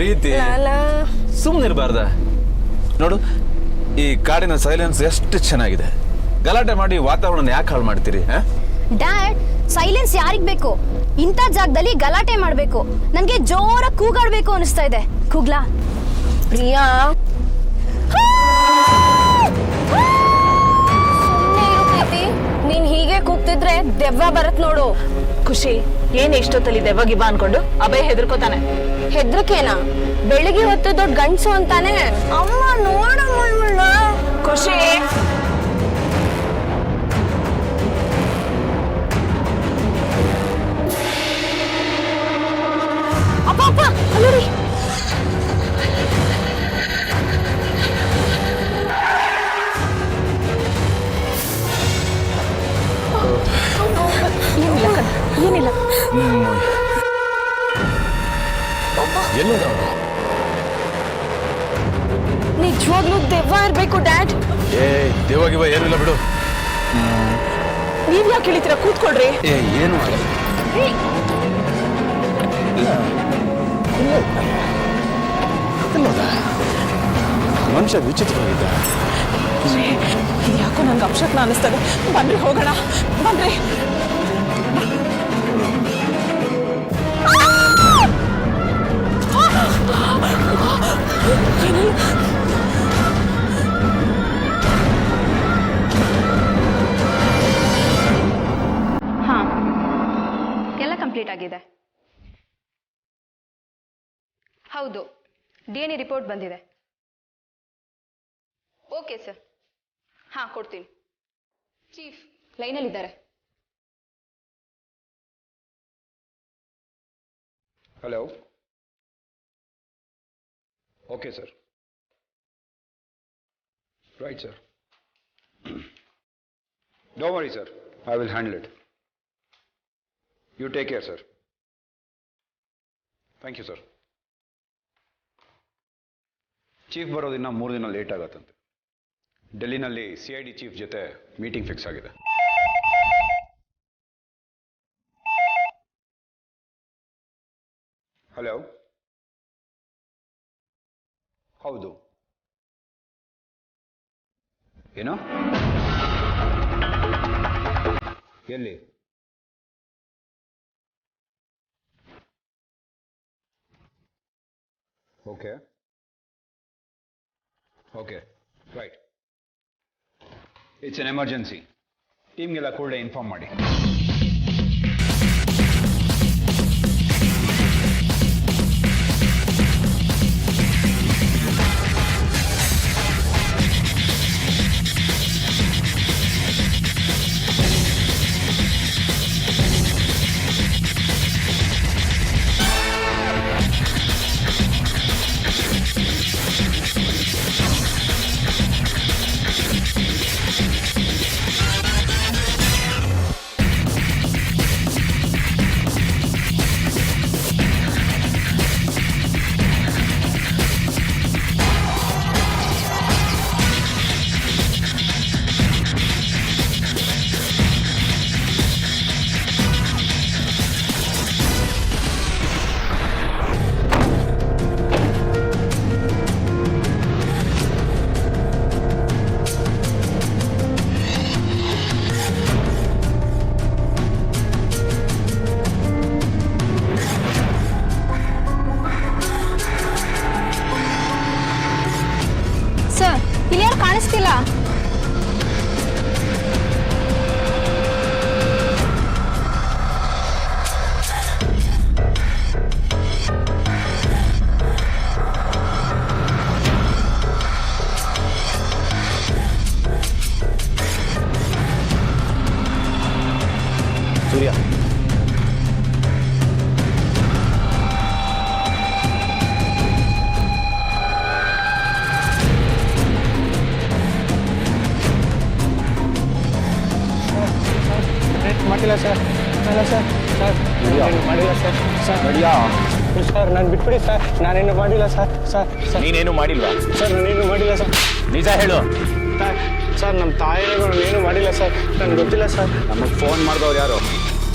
ಪ್ರೀತಿ ಸುಮ್ಮನಿರಬಾರ್ದ? ನೋಡು, ಈ ಕಾಡಿನ ಸೈಲೆನ್ಸ್ ಎಷ್ಟು ಚೆನ್ನಾಗಿದೆ. ಗಲಾಟೆ ಮಾಡಿ ವಾತಾವರಣ ಯಾಕೆ ಹಾಳು ಮಾಡ್ತೀರಿ? ಡ್ಯಾಡ್, ಸೈಲೆನ್ಸ್ ಯಾರಿಗ್ ಬೇಕು? ಇಂಥ ಜಾಗದಲ್ಲಿ ಗಲಾಟೆ ಮಾಡ್ಬೇಕು. ನನ್ಗೆ ಜೋರ ಕೂಗಾಡ್ಬೇಕು ಅನಿಸ್ತಾ ಇದೆ. ಕೂಗ್ಲಾ? ಪ್ರಿಯಾ, ನೀನ್ ಹೀಗೆ ಕೂಗ್ತಿದ್ರೆ ದೆವ್ವ ಬರತ್ ನೋಡು. ಖುಷಿ, ಏನ್ ಎಷ್ಟೊತ್ತಲ್ಲಿ ದೆವ್ವ ಗಿಬ್ಬ ಅನ್ಕೊಂಡು ಅಭಯ್ ಹೆದರ್ಕೋತಾನೆ. ಹೆದ್ರಕೇನಾ? ಬೆಳಿಗ್ಗೆ ಹೊತ್ತು ದೊಡ್ಡ ಗಂಡ್ಸು ಅಂತಾನೆ. ಅಮ್ಮ ನೋಡಮ್ಮ. ಖುಷಿ, ಅಪ್ಪ ಅಪ್ಪ ಅಲ್ಲರಿ. ಏನಿಲ್ಲ. ನಿಜವಾಗ್ಲೂ ದೆವ್ವ ಇರ್ಬೇಕು ಡ್ಯಾಡ್. ದೇವಾಗಿವ ಏನಿಲ್ಲ ಬಿಡು. ನೀವ್ ಯಾಕೆ ಇಳಿತೀರ? ಕೂತ್ಕೊಳ್ರಿ. ಏನು ಮನುಷ್ಯ ವಿಚಿತ್ರವಾಗಿದ್ದ. ಯಾಕೋ ನಂಗೆ ಅಪಶಕ್ನ ಅನಿಸ್ತದೆ. ಬನ್ರಿ ಹೋಗೋಣ, ಬನ್ರಿ. ಹಾ, ಎಲ್ಲ ಕಂಪ್ಲೀಟ್ ಆಗಿದೆ. ಹೌದು, DNA ರಿಪೋರ್ಟ್ ಬಂದಿದೆ. Okay sir. ಹಾ, ಕೊಡ್ತೀನಿ. Chief ಲೈನಲ್ಲಿದ್ದಾರೆ. Hello. Okay, sir. Right, sir. Don't worry, sir. I will handle it. You take care, sir. Thank you, sir. Chief ಬರೋದಿನ್ನ 3 ದಿನ ಲೇಟ್ ಆಗತ್ತಂತೆ. ಡೆಲ್ಲಿನಲ್ಲಿ CID ಚೀಫ್ ಜೊತೆ ಮೀಟಿಂಗ್ ಫಿಕ್ಸ್ ಆಗಿದೆ. ಹಲೋ. ಹೌದು. ಏನು? ಎಲ್ಲಿ? Okay okay, right. It's an emergency. ಟೀಮ್ಗೆಲ್ಲ ಕೂಡಲೇ ಇನ್ಫಾರ್ಮ್ ಮಾಡಿ. ಇಲ್ಲಿ ಯಾರು ಕಾಣಿಸ್ತಿಲ್ಲ. ಸೂರ್ಯ, ಮಾಡಿಲ್ಲ ಸರ್. ಅಲ್ಲ ಸರ್, ಸರ್ ಮಾಡಿಲ್ಲ ಸರ್. ಸರ್ ನಡಿಯಾ ಸರ್, ನಾನು ಬಿಟ್ಬಿಡಿ ಸರ್. ನಾನೇನು ಮಾಡಿಲ್ಲ ಸರ್. ಸರ್ ಸರ್ ನೀನೇನು ಮಾಡಿಲ್ವಾ? ಸರ್ ನಾನೇನು ಮಾಡಿಲ್ಲ ಸರ್. ನಿಜ ಹೇಳು. ಸರ್ ಸರ್ ನಮ್ಮ ತಾಯಿಗೂ ನಾನೇನು ಮಾಡಿಲ್ಲ ಸರ್. ನನಗೆ ಗೊತ್ತಿಲ್ಲ ಸರ್. ನಮಗೆ ಫೋನ್ ಮಾಡಿದವ್ರು ಯಾರು?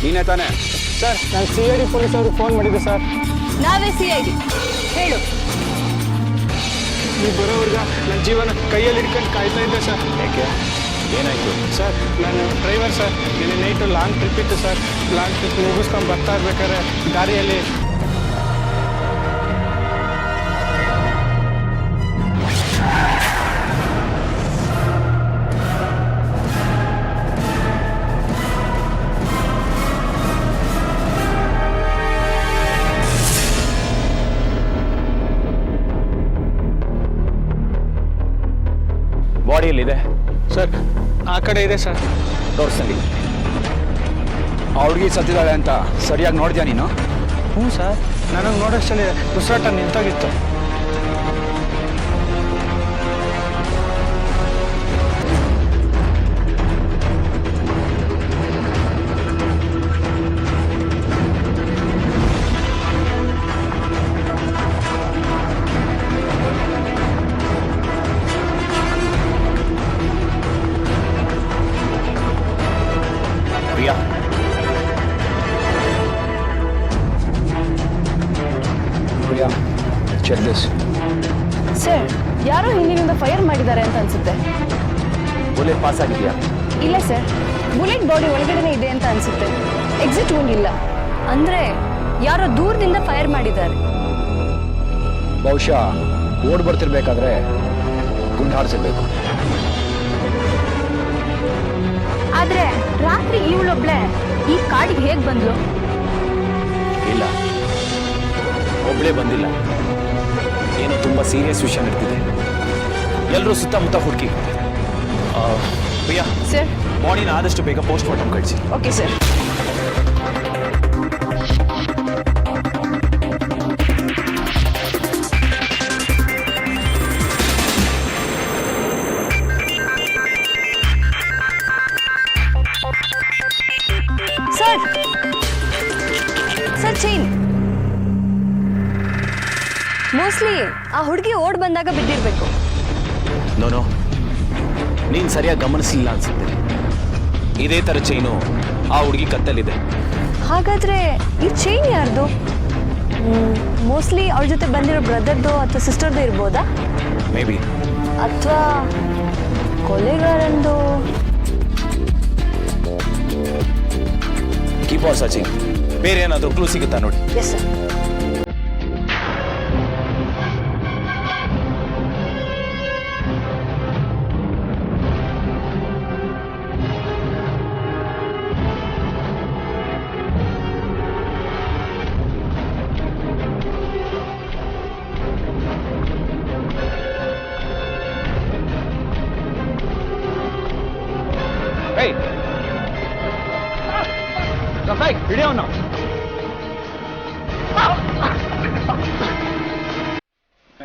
ನೀನೇ ತಾನೇ? ಸರ್ ನಾನು CID ಪೊಲೀಸ್ ಅವ್ರಿಗೆ ಫೋನ್ ಮಾಡಿದ್ದೆ ಸರ್. ನಾವೇ CID. ಹೇಳು. ನೀವು ಬರೋವರ್ಗ ನನ್ನ ಜೀವನ ಕೈಯಲ್ಲಿ ಹಿಡ್ಕೊಂಡು ಕಾಯ್ತಾ ಇದ್ದೆ ಸರ್. ಯಾಕೆ ಏನಾಯ್ತು? ಸರ್ ನಾನು ಡ್ರೈವರ್ ಸರ್. ನಿನ್ನೆ ನೈಟು ಲಾಂಗ್ ಟ್ರಿಪ್ ಇತ್ತು ಸರ್. ಲಾಂಗ್ ಟ್ರಿಪ್ ಮುಗಿಸ್ಕೊಂಡು ಬರ್ತಾ ಇರ್ಬೇಕಾದ್ರೆ ದಾರಿಯಲ್ಲಿ ಬಾಡಿಯಲ್ಲಿದೆ ಸರ್ ಆ ಕಡೆ ಇದೆ ಸರ್. ತೋರಿಸ್ತೀನಿ. ಆ ಹುಡುಗಿ ಸತ್ತಿದ್ದಾಳೆ ಅಂತ ಸರಿಯಾಗಿ ನೋಡಿದ್ಯಾ ನೀನು? ಹ್ಞೂ ಸರ್, ನನಗೆ ನೋಡೋಷ್ಟಲ್ಲಿ ಉಸಿರಾಟ ನಿಂತೋಗಿತ್ತು. Priya, Priya, check this. Sir ಯಾರೋ ಹಿಂದಿನಿಂದ ಫೈರ್ ಮಾಡಿದ್ದಾರೆ ಅಂತ ಅನ್ಸುತ್ತೆ. ಬುಲೆಟ್ ಪಾಸ್ ಆಗಿದೆಯಾ? ಇಲ್ಲ ಸರ್, ಬುಲೆಟ್ ಬಾಡಿ ಒಳಗಡೆನೆ ಇದೆ ಅಂತ ಅನ್ಸುತ್ತೆ. ಎಕ್ಸಿಟ್ wound ಇಲ್ಲ. ಅಂದ್ರೆ ಯಾರೋ ದೂರದಿಂದ ಫೈರ್ ಮಾಡಿದ್ದಾರೆ. ಬಹುಶಃ ಓಡ್ ಬರ್ತಿರ್ಬೇಕಾದ್ರೆ ಗುಂಡು ಹಾರಿಸಿರ್ಬೇಕು. ಆದ್ರೆ ರಾತ್ರಿ ಇವಳೊಬ್ಳೆ ಈ ಕಾಡಿಗೆ ಹೇಗ್ ಬಂದ್ಲು? ಇಲ್ಲ, ಒಬ್ಳೇ ಬಂದಿಲ್ಲ. ಏನೋ ತುಂಬ ಸೀರಿಯಸ್ ವಿಷಯ ನಡೀತಿದೆ. ಎಲ್ಲರೂ ಸುತ್ತಮುತ್ತ ಹುಡುಕಿ. ಪ್ರಿಯಾ, ಸರ್ ಬಾಡಿನ ಆದಷ್ಟು ಬೇಗ ಪೋಸ್ಟ್ ಮಾರ್ಟಮ್ ಕಳಿಸಿ. Okay sir. Sir sir chain mostly ಆ ಹುಡುಗಿ ಓಡ್ ಬಂದಾಗ ಬಿದ್ದಿರ್ಬೇಕು. ನೋನೋ, ನೀನು ಸರಿಯಾಗಿ ಗಮನಿಸಲಿಲ್ಲ ಅನ್ಸುತ್ತೆ. ಇದೇ ಥರ ಚೈನು ಆ ಹುಡುಗಿ ಕತ್ತಲ್ಲಿದೆ. ಹಾಗಾದ್ರೆ ಈ ಚೈನ್ ಯಾರ್ದು? ಮೋಸ್ಟ್ಲಿ ಅವ್ರ ಜೊತೆ ಬಂದಿರೋ ಬ್ರದರ್ದು ಅಥವಾ ಸಿಸ್ಟರ್ದು ಇರ್ಬೋದಾ? May be. ಅಥವಾ ಕೊಲೆಗಾರಂದು? Keep on searching. ಬೇರೆ ಏನಾದರೂ ಕ್ಲೂ ಸಿಗುತ್ತಾ ನೋಡಿ. Yes sir. ಹಿಡಿಯೋಣ.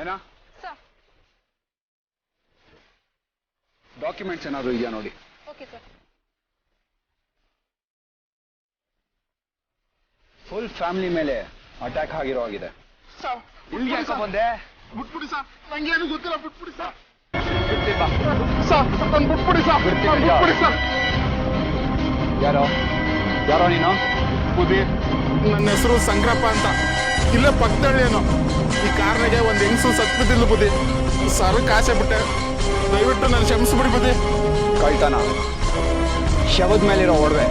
ಏನಾ ಡಾಕ್ಯುಮೆಂಟ್ಸ್ ಏನಾದರೂ ಇದೆಯಾ ನೋಡಿ. ಫುಲ್ ಫ್ಯಾಮಿಲಿ ಮೇಲೆ ಅಟ್ಯಾಕ್ ಆಗಿರೋ ಆಗಿದೆ. ಇಲ್ಲಿ ಯಾಕೆ ಬಂದೆ? ಬಿಟ್ಬಿಡಿ ಸರ್, ನಂಗೇನು ಗೊತ್ತಿಲ್ಲ, ಬಿಟ್ಬಿಡಿ ಸರ್. ಬಿಡ್ತೀರಾ? ಸರ್ ನಾನು ಬಿಟ್ಬಿಡಿ ಸರ್, ಬಿಟ್ಬಿಡಿ ಸರ್. ಯಾರೋ ಯಾರೋ ನೀನು? ಬುದ್ಧಿ, ನನ್ನ ಹೆಸರು ಸಂಕ್ರಪ್ಪ ಅಂತ. ಇಲ್ಲೇ ಪಕ್ಕದಳ್ಳೇನು ಈ ಕಾರ್ನಾಗೆ ಒಂದು ಹೆಂಗಸು ಸತ್ಬಿದ್ದಿಲ್ಲ ಬುದ್ಧಿ. ಸರ್ಕ್ ಆಸೆ ಬಿಟ್ಟೆ, ದಯವಿಟ್ಟು ನಾನು ಕ್ಷಮಿಸ್ಬಿಡಿ ಬುದ್ಧಿ. ಕಳ್ತನ, ಶವದ ಮೇಲಿರೋ ಒಡವೆ,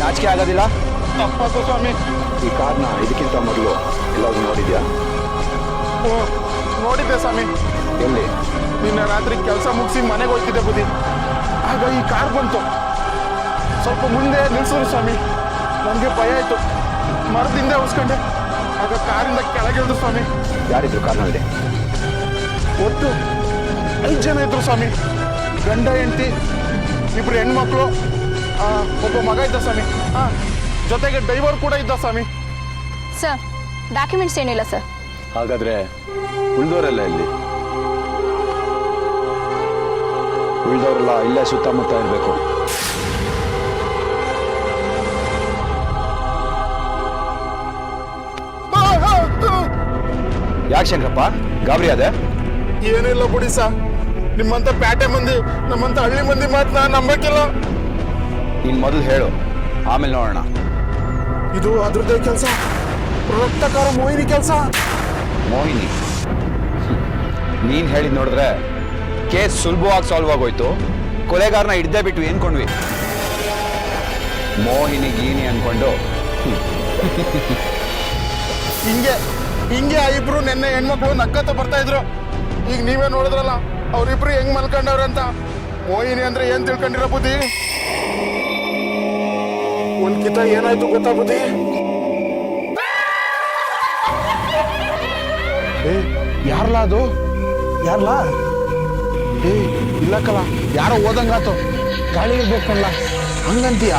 ನಾಚಿಕೆ ಆಗೋದಿಲ್ಲ? ತಪ್ಪಾತು ಸ್ವಾಮಿ. ಈ ಕಾರ್ನ ಇದಕ್ಕಿಂತ ಮೊದಲು ಎಲ್ಲಾದ್ರೂ ನೋಡಿದ್ಯಾ? ಓ, ನೋಡಿದ್ದೆ ಸ್ವಾಮಿ. ಎಲ್ಲಿ? ನಿನ್ನೆ ರಾತ್ರಿ ಕೆಲಸ ಮುಗಿಸಿ ಮನೆಗೆ ಹೋಗ್ತಿದ್ದೆ ಬುದ್ಧಿ. ಆಗ ಈ ಕಾರ್ ಬಂತು. ಸ್ವಲ್ಪ ಮುಂದೆ ನಿಲ್ಸಿದ್ರು ಸ್ವಾಮಿ. ನನಗೆ ಭಯ ಆಯಿತು, ಮರದಿಂದ ಉಳಿಸ್ಕೊಂಡೆ. ಆಗ ಕಾರಿಂದ ಕೆಳಗಿಳಿದ್ರು ಸ್ವಾಮಿ. ಯಾರಿದ್ರು ಕಾರ್ನಲ್ಲಿ? ಒಟ್ಟು 5 ಜನ ಇದ್ರು ಸ್ವಾಮಿ. ಗಂಡ ಹೆಂಡತಿ, 2 ಹೆಣ್ಮಕ್ಳು, ಒಬ್ಬ ಮಗ ಇದ್ದ ಸ್ವಾಮಿ. ಜೊತೆಗೆ ಡ್ರೈವರ್ ಕೂಡ ಇದ್ದ ಸ್ವಾಮಿ. ಸರ್ ಡಾಕ್ಯುಮೆಂಟ್ಸ್ ಏನಿಲ್ಲ ಸರ್. ಹಾಗಾದ್ರೆ ಉಳಿದವರೆಲ್ಲ ಇಲ್ಲಿ? ಉಳಿದವರೆಲ್ಲ ಇಲ್ಲೇ ಸುತ್ತಮುತ್ತ ಇರಬೇಕು. ಯಾಕೆ ಶಂಕರಪ್ಪ ಗಾಬರಿ ಅದೇ? ಏನಿಲ್ಲ ಬಿಡಿ ಸರ್, ನಿಮ್ಮಂತ ಪ್ಯಾಟೆ ಮಂದಿ ನಮ್ಮಂತ ಹಳ್ಳಿ ಮಂದಿ ಮಾತು ನಾನು ನಂಬಕ್ಕಿಲ್ಲ. ನೀನ್ ಮೊದಲು ಹೇಳು, ಆಮೇಲೆ ನೋಡೋಣ. ಇದು ಅದ್ರದ್ದೇ ಕೆಲಸ, ರಕ್ತಕಾರ ಮೋಹಿನಿ ಕೆಲಸ. ಮೋಹಿನಿ. ನೀನ್ ಹೇಳಿದ್ ನೋಡಿದ್ರೆ ಕೇಸ್ ಸುಲಭವಾಗಿ ಸಾಲ್ವ್ ಆಗೋಯ್ತು. ಕೊಲೆಗಾರನ ಹಿಡ್ದೇ ಬಿಟ್ಟು ಏನ್ಕೊಂಡ್ವಿ. ಮೋಹಿನಿ ಗೀನಿ ಅನ್ಕೊಂಡು ಹಿಂಗೆ ಆ ಇಬ್ರು ನಿನ್ನೆ ಹೆಣ್ಮಕ್ಳು ನಕ್ಕತ್ತ ಬರ್ತಾ ಇದ್ರು. ಈಗ ನೀವೇ ನೋಡಿದ್ರಲ್ಲ ಅವ್ರಿಬ್ರು ಹೆಂಗ್ ಮಲ್ಕೊಂಡವ್ರೆ ಅಂತ. ಮೋಹಿನಿ ಅಂದ್ರೆ ಏನ್ ತಿಳ್ಕೊಂಡಿರೋ ಬುದ್ಧಿ? ಒಂದ್ ಕಿತ ಏನಾಯ್ತು ಗೊತ್ತಾ ಬುದ್ಧಿ? ಯಾರ್ಲ ಅದು? ಯಾರ್ಲ? ಇಲ್ಲಕ್ಕಲ್ಲ, ಯಾರೋ ಓದಂಗಾತು. ಗಾಳಿ ಇರ್ಬೇಕಲ್ಲ, ಹಂಗಂತೀಯ?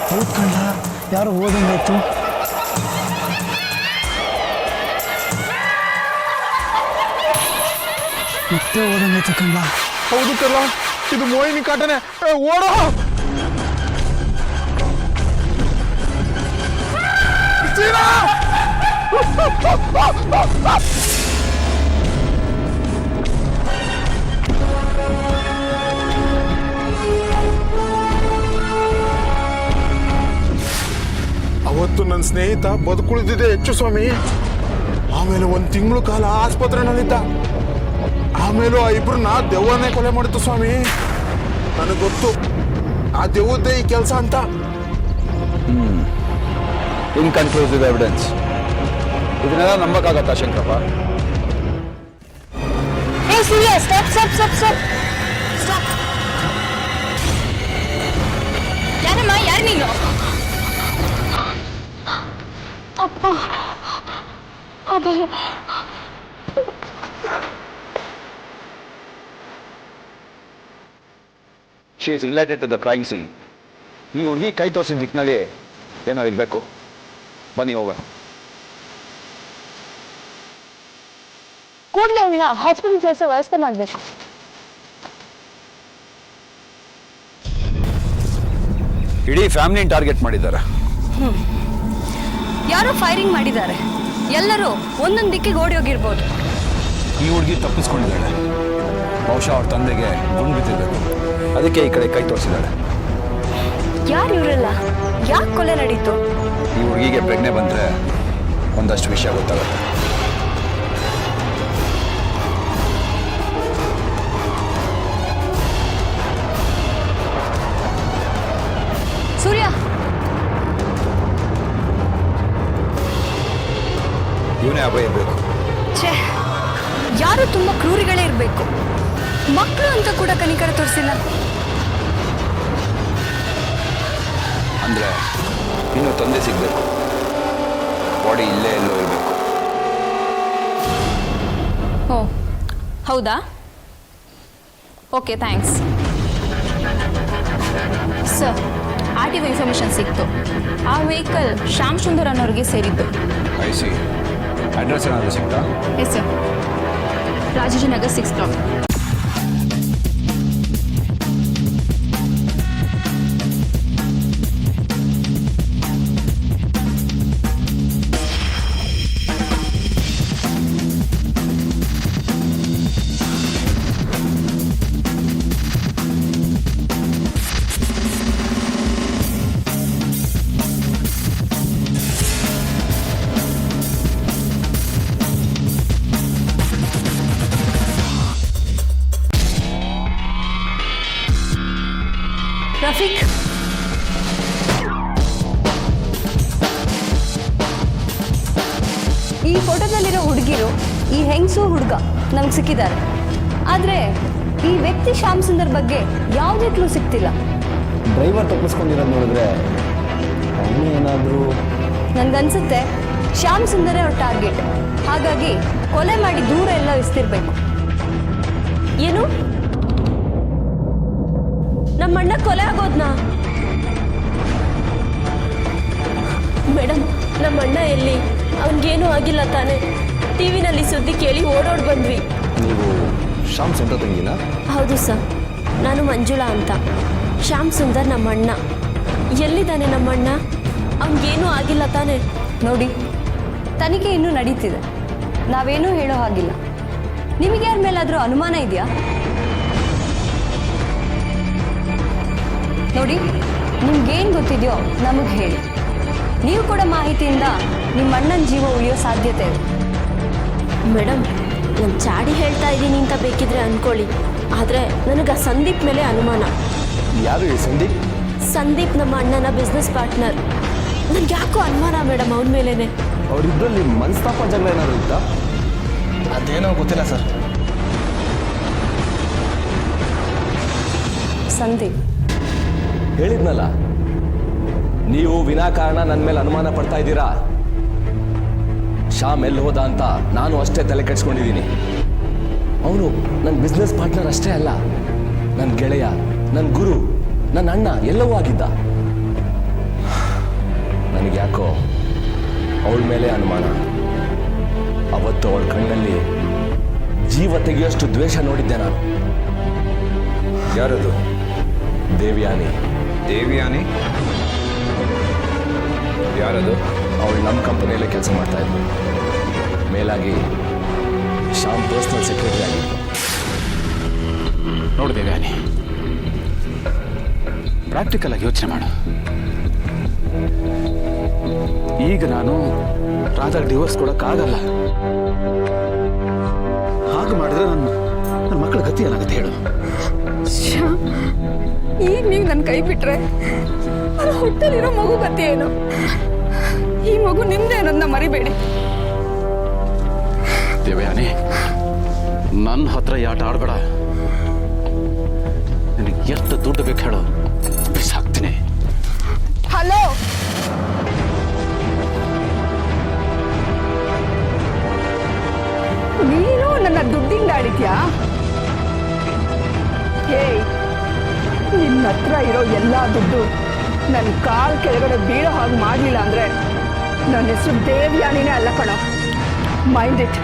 ಹೌದು ಕಣ್ಣ, ಯಾರು ಓದಂಗಾಯ್ತು. ಮತ್ತೆ ಓದಂಗಾಯ್ತು ಕಣ್ಣ. ಹೌದು ಕಲ್ಲ, ಇದು ಮೋಹಿನಿ ಕಾಟನೆ. ಓಡೋ! ಅವತ್ತು ನನ್ನ ಸ್ನೇಹಿತ ಬದುಕುಳಿದಿದೆ ಹೆಚ್ಚು ಸ್ವಾಮಿ. ಆಮೇಲೆ 1 ತಿಂಗಳು ಕಾಲ ಆಸ್ಪತ್ರೆನಲ್ಲಿದ್ದ. ಆಮೇಲೂ ಆ ಇಬ್ರನ್ನ ದೆವ್ವನೇ ಕೊಲೆ ಮಾಡಿತ್ತು ಸ್ವಾಮಿ. ನನಗೆ ಗೊತ್ತು ಆ ದೆವ್ವದ್ದೇ ಈ ಕೆಲಸ ಅಂತ. Inconclusive evidence. ಇದನ್ನೆಲ್ಲ ನಂಬಕ್ಕಾಗತ್ತಾ ಶಂಕರಪ್ಪ? ಏ Surya, stop stop stop stop stop. ಯಾರಮ್ಮ, ಯಾರು ನೀನು? ಅಪ್ಪ, ಅಬ್ಬ. She is related to the crime scene. ಈ ಹುಡುಗಿ ಕೈ ತೋರಿಸಿದ ದಿಕ್ಕಿನಲ್ಲಿ ಏನೋ ಇರಬೇಕು. ಬನ್ನಿ ಹೋಗೋಣ. ಕೂಡಲೇ ಹಾಸ್ಪಿಟಲ್ ಸೇರಿಸೋ ವ್ಯವಸ್ಥೆ ಮಾಡಬೇಕು. ಇಡೀ ಫ್ಯಾಮಿಲಿನ ಟಾರ್ಗೆಟ್ ಮಾಡಿದ್ದಾರೆ. ಯಾರೋ ಫೈರಿಂಗ್ ಮಾಡಿದ್ದಾರೆ. ಎಲ್ಲರೂ ಒಂದೊಂದು ದಿಕ್ಕಿಗೆ ಓಡಿ ಹೋಗಿರ್ಬೋದು. ಈ ಹುಡುಗಿ ತಪ್ಪಿಸ್ಕೊಂಡಿದ್ದಾಳೆ. ಬಹುಶಃ ಅವ್ರ ತಂದೆಗೆ ಗುಂಡು ಬಿದ್ದಿರಬೇಕು. ಅದಕ್ಕೆ ಈ ಕಡೆ ಕೈ ತೋರಿಸಿದ್ದಾಳೆ. ಯಾರು ಇವರೆಲ್ಲ? ಯಾಕೆ ಕೊಲೆ ನಡೀತು? ಈ ಹುಡುಗಿಗೆ ಪ್ರಜ್ಞೆ ಬಂದರೆ ಒಂದಷ್ಟು ವಿಷಯ ಗೊತ್ತಾಗುತ್ತೆ. ಸೂರ್ಯ, ಇವನೇ ಅಭಯ ಇರಬೇಕು. ಛೇ, ಯಾರು ತುಂಬ ಕ್ರೂರಿಗಳೇ ಇರಬೇಕು. ಮಕ್ಕಳು ಅಂತ ಕೂಡ ಕನಿಕರ ತೋರಿಸಿಲ್ಲ. ಅಂದರೆ ಇನ್ನು ತಂದೆ ಸಿಗಬೇಕು. ಬಾಡಿ ಇಲ್ಲೇ ಎಲ್ಲೋ ಇರಬೇಕು. ಓ ಹೌದಾ? Okay, thanks sir. R T O information ಸಿಕ್ತು. ಆ ವೆಹಿಕಲ್ ಶ್ಯಾಮ್ ಸುಂದರ್ ಅನ್ನೋರಿಗೆ ಸೇರಿದ್ದು. I C. ಅಡ್ರೆಸ್ ಏನಾದರೂ ಸಿಗ್ತಾ? Yes sir, Rajajinagar 6 block. Rafiq, ಈ ಫೋಟೋದಲ್ಲಿರೋ ಹುಡುಗಿರು, ಈ ಹೆಂಗಸು ಹುಡುಗ ನಮ್ಗೆ ಸಿಕ್ಕಿದ್ದಾರೆ. ಆದರೆ ಈ ವ್ಯಕ್ತಿ ಶ್ಯಾಮ್ ಸುಂದರ್ ಬಗ್ಗೆ ಯಾವುದೇ ಕ್ಲೂ ಸಿಗ್ತಿಲ್ಲ. ಡ್ರೈವರ್ ತಪ್ಪಿಸ್ಕೊಂಡಿರೋದು ನೋಡಿದ್ರೆ ಅವನು ಏನಾದರೂ ನನ್ಗನ್ಸುತ್ತೆ ಶ್ಯಾಮ್ ಸುಂದರೇ ಅವ್ರ ಟಾರ್ಗೆಟ್. ಹಾಗಾಗಿ ಕೊಲೆ ಮಾಡಿ ದೂರ ಎಲ್ಲ ಇಸ್ತಿರ್ಬೇಕು. ಏನು, ನಮ್ಮಣ್ಣ ಕೊಲೆ ಆಗೋದ್ನಾ? ಮೇಡಮ್, ನಮ್ಮಣ್ಣ ಎಲ್ಲಿ? ಅವನಿಗೇನೂ ಆಗಿಲ್ಲ ತಾನೆ? ಟಿವಿನಲ್ಲಿ ಸುದ್ದಿ ಕೇಳಿ ಓಡೋಡ್ ಬಂದ್ವಿ. ನೀವು ಶ್ಯಾಮ್ ಸುಂದರ್ ತಂಗಿನ? ಹೌದು ಸರ್, ನಾನು ಮಂಜುಳಾ ಅಂತ. ಶ್ಯಾಮ್ ಸುಂದರ್ ನಮ್ಮಣ್ಣ. ಎಲ್ಲಿದ್ದಾನೆ ನಮ್ಮಣ್ಣ? ಅವನಿಗೇನೂ ಆಗಿಲ್ಲ ತಾನೆ? ನೋಡಿ, ತನಿಖೆ ಇನ್ನೂ ನಡೀತಿದೆ. ನಾವೇನೂ ಹೇಳೋ ಹಾಗಿಲ್ಲ. ನಿಮಗೆ ಯಾರ ಮೇಲಾದರೂ ಅನುಮಾನ ಇದೆಯಾ? ನೋಡಿ, ನಿಮ್ಗೇನು ಗೊತ್ತಿದೆಯೋ ನಮಗೆ ಹೇಳಿ. ನೀವು ಕೂಡ ಮಾಹಿತಿಯಿಂದ ನಿಮ್ಮ ಅಣ್ಣನ ಜೀವ ಉಳಿಯೋ ಸಾಧ್ಯತೆ ಇದೆ. ಮೇಡಮ್, ನಾನು ಚಾಡಿ ಹೇಳ್ತಾ ಇದ್ದೀನಿ ಅಂತ ಬೇಕಿದ್ರೆ ಅನ್ಕೊಳ್ಳಿ, ಆದರೆ ನನಗೆ ಆ ಸಂದೀಪ್ ಮೇಲೆ ಅನುಮಾನ. ಯಾರು ಈ ಸಂದೀಪ್? ಸಂದೀಪ್ ನಮ್ಮ ಅಣ್ಣನ ಬಿಸ್ನೆಸ್ ಪಾರ್ಟ್ನರ್. ನನಗೆ ಯಾಕೋ ಅನುಮಾನ ಮೇಡಮ್ ಅವನ ಮೇಲೇನೆ. ಅವರಿಬ್ಬರಲ್ಲಿ ಮನಸ್ತಾಪ ಜಗಳ ಏನಾದ್ರು ಇತ್ತಾ? ಅದೇನೋ ಗೊತ್ತಿಲ್ಲ ಸರ್. ಸಂದೀಪ್ ಹೇಳಿದ್ನಲ್ಲ, ನೀವು ವಿನಾಕಾರಣ ನನ್ನ ಮೇಲೆ ಅನುಮಾನ ಪಡ್ತಾ ಇದ್ದೀರಾ. ಶ್ಯಾಮ್ ಎಲ್ಲಿ ಹೋದ ಅಂತ ನಾನು ಅಷ್ಟೇ ತಲೆ ಕೆಡ್ಸ್ಕೊಂಡಿದ್ದೀನಿ. ಅವನು ನನ್ನ ಬಿಸ್ನೆಸ್ ಪಾರ್ಟ್ನರ್ ಅಷ್ಟೇ ಅಲ್ಲ, ನನ್ನ ಗೆಳೆಯ, ನನ್ನ ಗುರು, ನನ್ನ ಅಣ್ಣ ಎಲ್ಲವೂ ಆಗಿದ್ದ. ನನಗೆ ಯಾಕೋ ಅವಳ ಮೇಲೆ ಅನುಮಾನ. ಅವತ್ತು ಅವಳ ಕಣ್ಣಲ್ಲಿ ಜೀವ ತೆಗೆಯೋಷ್ಟು ದ್ವೇಷ ನೋಡಿದ್ದೆ ನಾನು. ಯಾರದು? ದೇವ್ಯಾನಿ. ದೇವ್ಯಾನಿ? ಯಾರದು? ಅವಳು ನಮ್ಮ ಕಂಪನಿಯಲ್ಲೇ ಕೆಲಸ ಮಾಡ್ತಾ ಇದ್ಲು. ಮೇಲಾಗಿ ಶ್ಯಾಮ್ ಪರ್ಸನಲ್ ಸೆಕ್ರೆಟರಿ ಆಗಿತ್ತು. ನೋಡಿದೆ ವ್ಯಾನಿ, ಪ್ರಾಕ್ಟಿಕಲ್ ಆಗಿ ಯೋಚನೆ ಮಾಡು. ಈಗ ನಾನು ರಾಧಾಗ ಡಿವೋರ್ಸ್ ಕೊಡೋಕ್ಕಾಗಲ್ಲ. ಹಾಗೆ ಮಾಡಿದ್ರೆ ನನ್ನ ಮಕ್ಕಳ ಗತಿ ಏನಾಗುತ್ತೆ ಹೇಳು? ಈಗ ನೀವು ನನ್ನ ಕೈ ಬಿಟ್ರೆ ನನ್ನ ಹೊಟ್ಟೆಲಿರೋ ಮಗು ಗತಿ ಏನು? ಈ ಮಗು ನಿಮ್ದೇ ಅನ್ನೋದನ್ನ ಮರಿಬೇಡಿ. ದೇವಯಾನಿ, ನನ್ನ ಹತ್ರ ಈ ಆಟ ಆಡ್ಬೇಡ. ನಿನಗೆ ಎಷ್ಟು ದುಡ್ಡು ಬೇಕು ಹೇಳು, ಬಿಸಾಕ್ತೀನಿ. ಹಲೋ, ನೀನು ನನ್ನ ದುಡ್ಡಿಂದ ಆಡಿದ್ಯಾ? ಹೇಯ್, ನಿನ್ನ ಹತ್ರ ಇರೋ ಎಲ್ಲ ದುಡ್ಡು ನನ್ನ ಕಾಲ್ ಕೆಳಗಡೆ ಬೀಳೋ ಹಾಗೆ ಮಾಡಲಿಲ್ಲ ಅಂದ್ರೆ ನನ್ನ ಹೆಸರು ದೇವ್ಯಾನಿನೇ ಅಲ್ಲ ಕಣೋ. Mind it.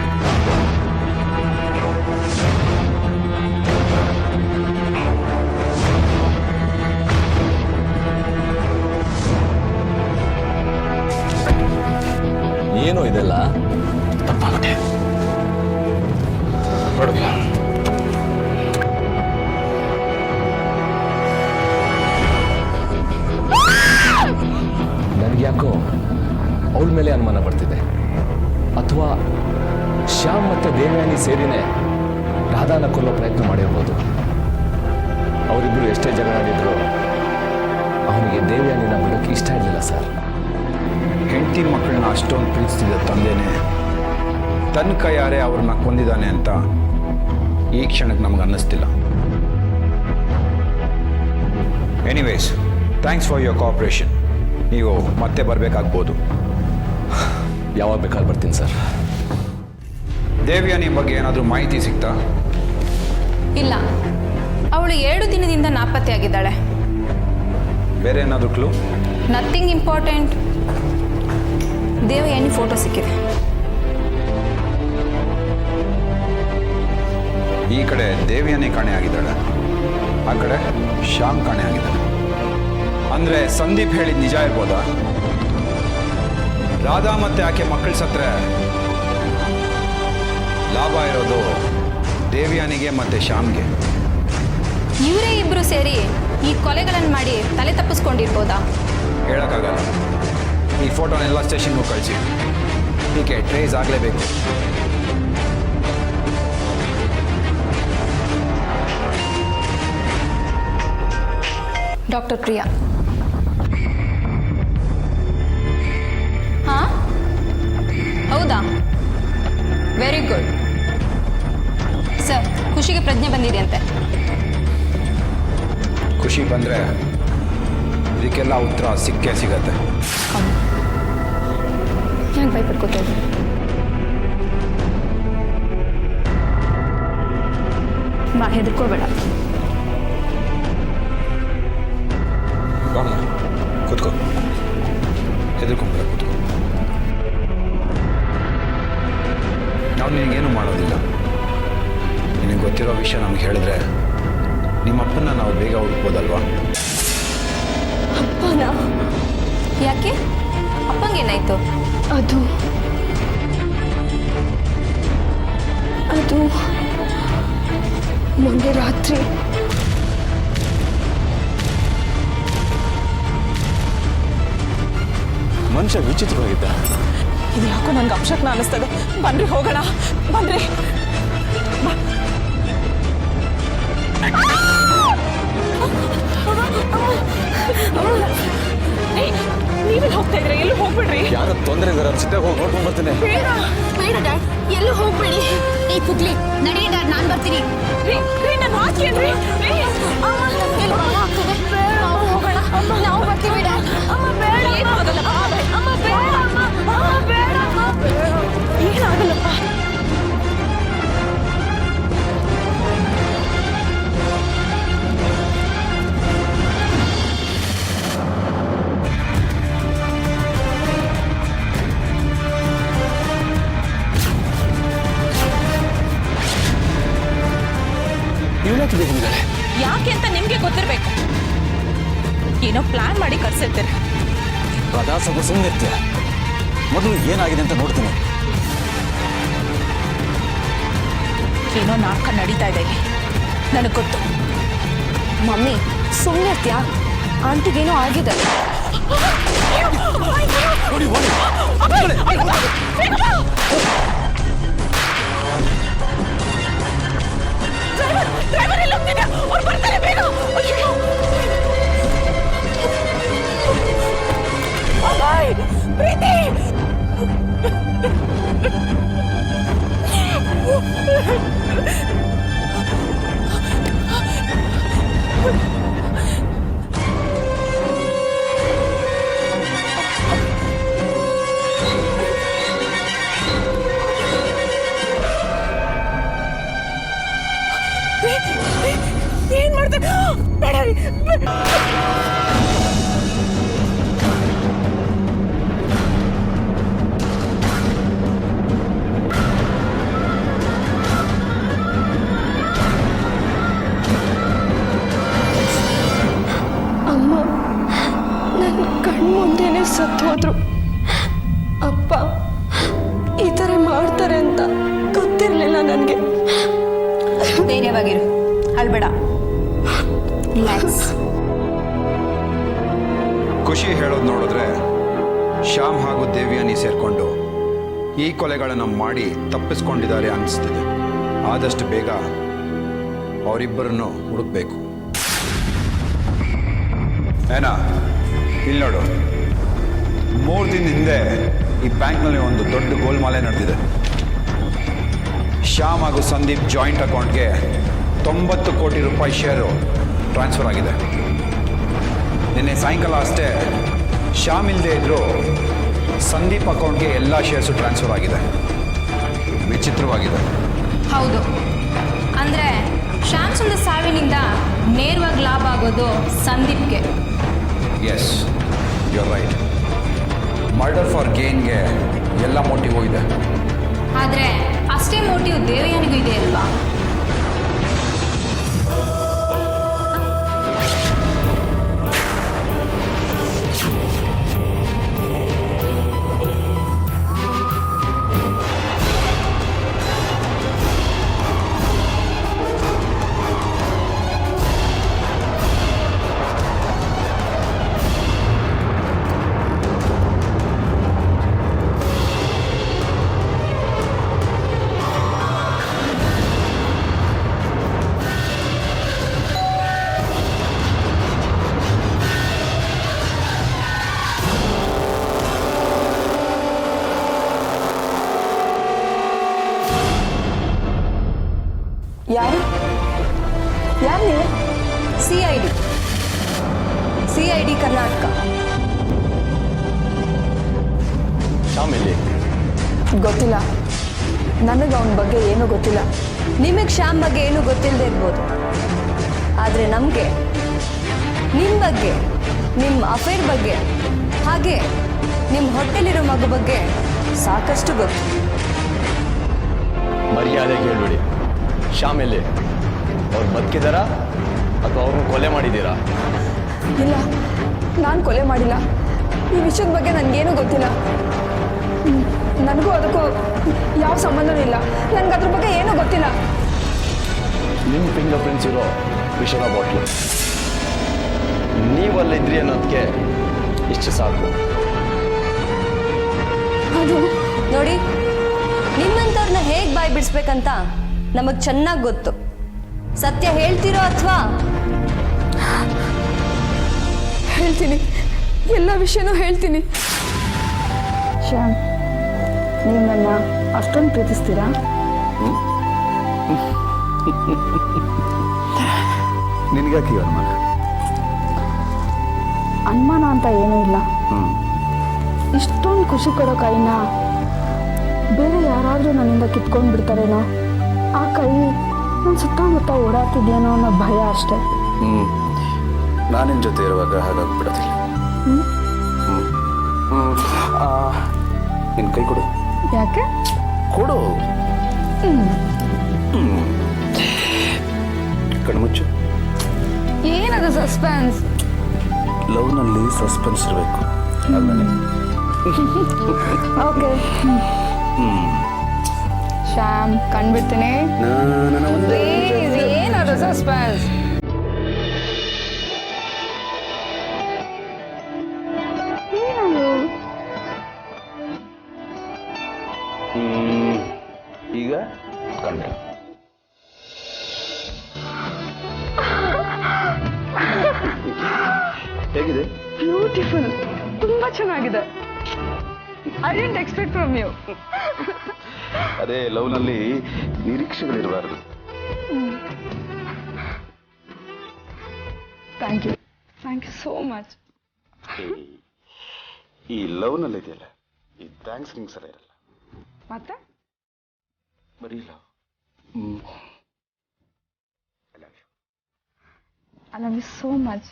ಏನೋ ಇದೆಲ್ಲ? ತಪ್ಪಾಗುತ್ತೆ ನೋಡು. ನನಗೆ ಯಾಕೋ ಅವಳ ಮೇಲೆ ಅನುಮಾನ ಬರ್ತಿದೆ. ಅಥವಾ ಶ್ಯಾಮ್ ಮತ್ತೆ ದೇವ್ಯಾನಿ ಸೇರಿನೇ ರಾಧಾನ ಕೊಲ್ಲೋ ಪ್ರಯತ್ನ ಮಾಡಿರ್ಬೋದು. ಅವರಿಬ್ಬರು ಎಷ್ಟೇ ಜಗಳ ಆಡಿದ್ರು ಅವನಿಗೆ ದೇವ್ಯಾನಿನ ಬಿಡೋಕ್ಕೆ ಇಷ್ಟ ಇರಲಿಲ್ಲ ಸರ್. ಹೆಂಡತಿ ಮಕ್ಕಳನ್ನ ಅಷ್ಟೊಂದು ಪ್ರೀತಿಸಿದ ತಂದೆನೇ ತನ್ನ ಕೈಯಾರೆ ಅವ್ರನ್ನ ಕೊಂದಿದ್ದಾನೆ ಅಂತ ಈ ಕ್ಷಣಕ್ಕೆ ನಮ್ಗೆ ಅನ್ನಿಸ್ತಿಲ್ಲ. Anyways, thanks for your cooperation. ನೀವು ಮತ್ತೆ ಬರಬೇಕಾಗ್ಬೋದು. ಯಾವಾಗ ಬೇಕಾದ್ರೆ ಬರ್ತೀನಿ ಸರ್. ದೇವ್ಯಾನಿ ಬಗ್ಗೆ ಏನಾದರೂ ಮಾಹಿತಿ ಸಿಗ್ತಾ? ಇಲ್ಲ, ಅವಳು 2 ದಿನದಿಂದ ನಾಪತ್ತೆಯಾಗಿದ್ದಾಳೆ. ಬೇರೆ ಏನಾದರೂ clue? Nothing important. Devayani photo ಸಿಕ್ಕಿದೆ. ಈ ಕಡೆ ದೇವ್ಯಾನಿ ಕಾಣೆ ಆಗಿದ್ದಾಳೆ, ಆ ಕಡೆ ಶ್ಯಾಮ್ ಕಾಣೆ ಆಗಿದ್ದಾಳೆ. ಅಂದರೆ ಸಂದೀಪ್ ಹೇಳಿದ ನಿಜ ಇರ್ಬೋದಾ? ರಾಧಾ ಮತ್ತೆ ಆಕೆ ಮಕ್ಕಳು ಸತ್ರೆ ಲಾಭ ಇರೋದು ದೇವ್ಯಾನಿಗೆ ಮತ್ತೆ ಶ್ಯಾಮ್ಗೆ. ಇವರೇ ಇಬ್ರು ಸೇರಿ ಈ ಕೊಲೆಗಳನ್ನು ಮಾಡಿ ತಲೆ ತಪ್ಪಿಸ್ಕೊಂಡಿರ್ಬೋದಾ? ಹೇಳೋಕ್ಕಾಗಲ್ಲ. ಈ ಫೋಟೋನೆಲ್ಲ ಸ್ಟೇಷನ್ಗೂ ಕಳಿಸಿ. ಹೀಗೆ ಟ್ರೇಸ್ ಆಗಲೇಬೇಕು. ಡಾಕ್ಟರ್ ಪ್ರಿಯಾ. ಹಾಂ, ಹೌದಾ? Very good sir. ಖುಷಿಗೆ ಪ್ರಜ್ಞೆ ಬಂದಿದೆಯಂತೆ. ಖುಷಿ ಬಂದರೆ ಇದಕ್ಕೆಲ್ಲ ಉತ್ತರ ಸಿಕ್ಕೇ ಸಿಗತ್ತೆ. ಯಾಕೆ ಭಯಪಡ್ಕೋತಾ ಇದ್ದೀನಿ? ಬಾ, ಹೆದರ್ಕೋಬೇಡ. ಬಾಮ್ಮ, ಕೂತ್ಕೋ. ಹೆದರ್ಕೊಂಬೇಡ, ಕೂತ್ಕೋ. ನಾವು ನಿನಗೇನು ಮಾಡೋದಿಲ್ಲ. ನಿನಗೆ ಗೊತ್ತಿರೋ ವಿಷಯ ನಮ್ಗೆ ಹೇಳಿದ್ರೆ ನಿಮ್ಮಪ್ಪನ ನಾವು ಬೇಗ ಹುಡುಕ್ಬೋದಲ್ವಾ? ಅಪ್ಪನ? ಯಾಕೆ? ಅಪ್ಪಂಗೇನಾಯ್ತು? ಅದು ಮೊನ್ನೆ ರಾತ್ರಿ ಮನುಷ್ಯ ವಿಚಿತ್ರವಾಗಿದ್ದ. ಇದು ಯಾಕೋ ನನ್ಗೆ ಅಪಶಕ್ನ ಅನಿಸ್ತದೆ. ಬನ್ರಿ ಹೋಗೋಣ, ಬನ್ರಿ. ನೀವೇ ಹೋಗ್ತಾ ಇದ್ರೆ ಎಲ್ಲೂ ಹೋಗ್ಬಿಡ್ರಿ. ಯಾರೋ ತೊಂದರೆ ಇದಾರೆ ಅನ್ಸುತ್ತೆ, ಹೋಗಿ ನೋಡ್ಕೊಂಡ್ ಬರ್ತೀನಿ. ಬೇಡ ಡ್ಯಾಡ್, ಎಲ್ಲೂ ಹೋಗ್ಬೇಡಿ. ಏ ಪುಕ್ಲಿ, ನಡಿ ಡ್ಯಾಡ್, ನಾನು ಬರ್ತೀನಿ. ನನ್ನ ಹಾಕೇನ್ರಿ. ನಾವು ಬರ್ತೀವಿ ಡ್ಯಾಡ್. ಏನಾಗಲ್ಲಪ್ಪ. ಇವತ್ತು ಬಂದಿದ್ದಾರೆ. ಯಾಕೆ ಅಂತ ನಿಮ್ಗೆ ಗೊತ್ತಿರ್ಬೇಕು. ಏನೋ ಪ್ಲಾನ್ ಮಾಡಿ ಕರ್ಸಿರ್ತೀರ. ರಾಧಾ, ಸ್ವಲ್ಪ ಸುಮ್ಮನೆ ಇರ್ತೀಯ. ಮೊದಲು ಏನಾಗಿದೆ ಅಂತ ನೋಡ್ತೀನಿ. ಏನೋ ನಾಟಕ ನಡೀತಾ ಇದೆ ಇಲ್ಲಿ, ನನಗೆ ಗೊತ್ತು. ಮಮ್ಮಿ ಸುಮ್ಮನೆ ಇರ್ತೀಯಾ? ಆಂಟಿಗೇನೋ ಆಗಿದೆ. ಪ್ರೀತಿ, ಏನ್ ಮಾಡ್ತಾರೆ? ಬೇಡ. ಅಮ್ಮ ನನ್ನ ಕಣ್ಮುಂದೆನೇ ಸತ್ತು ಹೋದ್ರು. ಅಪ್ಪ ಈ ಥರ ಮಾಡ್ತಾರೆ ಅಂತ ಗೊತ್ತಿರಲಿಲ್ಲ ನನಗೆ. ಧೈರ್ಯವಾಗಿರು, ಅಳ್ಬೇಡ. ರಿಲ್ಯಾಕ್ಸ್. ಖುಷಿ ಹೇಳೋದು ನೋಡಿದ್ರೆ ಶ್ಯಾಮ್ ಹಾಗೂ ದೇವ್ಯಾನಿ ಸೇರಿಕೊಂಡು ಈ ಕೊಲೆಗಳನ್ನು ಮಾಡಿ ತಪ್ಪಿಸ್ಕೊಂಡಿದ್ದಾರೆ ಅನಿಸ್ತಿದೆ. ಆದಷ್ಟು ಬೇಗ ಅವರಿಬ್ಬರನ್ನು ಹುಡುಕ್ಬೇಕು. ಏನಾ, ಇಲ್ಲಿ ನೋಡು, 3 ದಿನದ ಹಿಂದೆ ಈ ಬ್ಯಾಂಕ್ನಲ್ಲಿ ಒಂದು ದೊಡ್ಡ ಗೋಲ್ಮಾಲೆ ನಡೆದಿದೆ. ಶ್ಯಾಮ್ ಹಾಗೂ ಸಂದೀಪ್ ಜಾಯಿಂಟ್ ಅಕೌಂಟ್ಗೆ 90 ಕೋಟಿ ರೂಪಾಯಿ ಶೇರು ಟ್ರಾನ್ಸ್ಫರ್ ಆಗಿದೆ. ನಿನ್ನೆ ಸಾಯಂಕಾಲ ಅಷ್ಟೇ ಶ್ಯಾಮ್ ಇಲ್ಲದೆ ಇದ್ದರೂ ಸಂದೀಪ್ ಅಕೌಂಟ್ಗೆ ಎಲ್ಲ ಶೇರ್ಸು ಟ್ರಾನ್ಸ್ಫರ್ ಆಗಿದೆ. ವಿಚಿತ್ರವಾಗಿದೆ. ಹೌದು, ಅಂದರೆ ಶ್ಯಾಮ್ ಸುಂದರ್ ಸಾವಿನಿಂದ ನೇರವಾಗಿ ಲಾಭ ಆಗೋದು ಸಂದೀಪ್ಗೆ. Yes, you are right. Murder for ಗೇನ್ಗೆ ಎಲ್ಲ ಮೋಟಿವ್ ಇದೆ. ಆದರೆ ಅಷ್ಟೇ ಮೋಟಿವ್ ದೇವಯಾನಿಗೂ ಇದೆ ಅಲ್ವಾ? ಯಾರು ನೀವು? CID ಕರ್ನಾಟಕ. ಶ್ಯಾಮ್ ಎಲ್ಲಿ? ಗೊತ್ತಿಲ್ಲ, ನನಗೆ ಅವನ ಬಗ್ಗೆ ಏನೂ ಗೊತ್ತಿಲ್ಲ. ನಿಮಗೆ ಶ್ಯಾಮ್ ಬಗ್ಗೆ ಏನೂ ಗೊತ್ತಿಲ್ಲದೆ ಇರ್ಬೋದು, ಆದರೆ ನಮಗೆ ನಿಮ್ಮ ಬಗ್ಗೆ, ನಿಮ್ಮ ಅಫೇರ್ ಬಗ್ಗೆ, ಹಾಗೆ ನಿಮ್ಮ ಹೊಟ್ಟೆಲಿರೋ ಮಗು ಬಗ್ಗೆ ಸಾಕಷ್ಟು ಗೊತ್ತು. ಮರ್ಯಾದೆಗೆ ಹೇಳ್ಬಿಡಿ, ಶ್ಯಾಮ್ ಎಲ್ಲಿ? ಅವ್ರು ಬದುಕಿದಾರಾ ಅಥವಾ ಅವ್ರನ್ನ ಕೊಲೆ ಮಾಡಿದ್ದೀರಾ? ಇಲ್ಲ, ನಾನು ಕೊಲೆ ಮಾಡಿಲ್ಲ. ಈ ವಿಷಯದ ಬಗ್ಗೆ ನನಗೇನೂ ಗೊತ್ತಿಲ್ಲ. ನನಗೂ ಅದಕ್ಕೂ ಯಾವ ಸಂಬಂಧನೂ ಇಲ್ಲ. ನನಗೆ ಅದ್ರ ಬಗ್ಗೆ ಏನೂ ಗೊತ್ತಿಲ್ಲ. ನಿಮ್ಮ ಫಿಂಗರ್ ಪ್ರಿಂಟ್ಸ್ ಇರೋ ವಿಷದ ಬಾಟ್ಲು ನೀವಲ್ಲಿದ್ರಿ ಅನ್ನೋದಕ್ಕೆ ಇಷ್ಟು ಸಾಕು. ಅದು ನೋಡಿ, ನಿಮ್ಮಂಥವ್ರನ್ನ ಹೇಗೆ ಬಾಯಿ ಬಿಡಿಸ್ಬೇಕಂತ ನಮಗೆ ಚೆನ್ನಾಗಿ ಗೊತ್ತು. ಸತ್ಯ ಹೇಳ್ತೀರೋ ಅಥವಾ? ಹೇಳ್ತೀನಿ, ಎಲ್ಲ ವಿಷಯನೂ ಹೇಳ್ತೀನಿ. ಶ್ಯಾಮ್, ನೀವು ನನ್ನ ಅಷ್ಟೊಂದು ಪ್ರೀತಿಸ್ತೀರಾ? ನಿನಗ್ಯಾಕೆ ಅನುಮಾನ? ಅನುಮಾನ ಅಂತ ಏನೂ ಇಲ್ಲ. ಇಷ್ಟೊಂದು ಖುಷಿ ಕೊಡೋ ಕೈನ ಬೇರೆ ಯಾರಾದರೂ ನನ್ನಿಂದ ಕಿತ್ಕೊಂಡು ಬಿಡ್ತಾರೇನೋ, ಆ ಕೈ ನನ್ನ ಸುತ್ತಮುತ್ತ ಓಡಾಡ್ತಿದ್ಯೇನೋ ಅನ್ನೋ ಭಯ ಅಷ್ಟೇ. ನಾನಿನ ಜೊತೆ ಇರುವಾಗ ಹಾಗಾಗ್ಬಿಡೋದಿಲ್ಲ. ನಿನ್ನ ಕೈ ಕೊಡು. ಯಾಕೆ? ಕೊಡು. ಕಣ್ಮುಚ್ಚು. ಏನದು ಸಸ್ಪೆನ್ಸ್? ಲವ್ನಲ್ಲಿ ಸಸ್ಪೆನ್ಸ್ ಇರಬೇಕು. ಓಕೆ. ಶ್ಯಾಮ್, ಕಂಡ್ಬಿಡ್ತೀನಿ. ಏನದು ಸಸ್ಪೆನ್ಸ್? ಈಗ ಕಂಡೆ. ಹೇಗಿದೆ? ಬ್ಯೂಟಿಫುಲ್, ತುಂಬಾ ಚೆನ್ನಾಗಿದೆ. I didn't expect from you. ಅದೇ ಲವ್ನಲ್ಲಿ ನಿರೀಕ್ಷೆಗಳಿರಬಾರ್ದು. Thank you so much. ಈ ಲವ್ನಲ್ಲಿ ಇದೆಯಲ್ಲ, ಈ ಥ್ಯಾಂಕ್ಸ್ ಗಿಂಗ್ಸ್ ಎಲ್ಲ ಇರಲ್ಲ. ಮತ್ತೆ ಬರೀ love. I love you so much.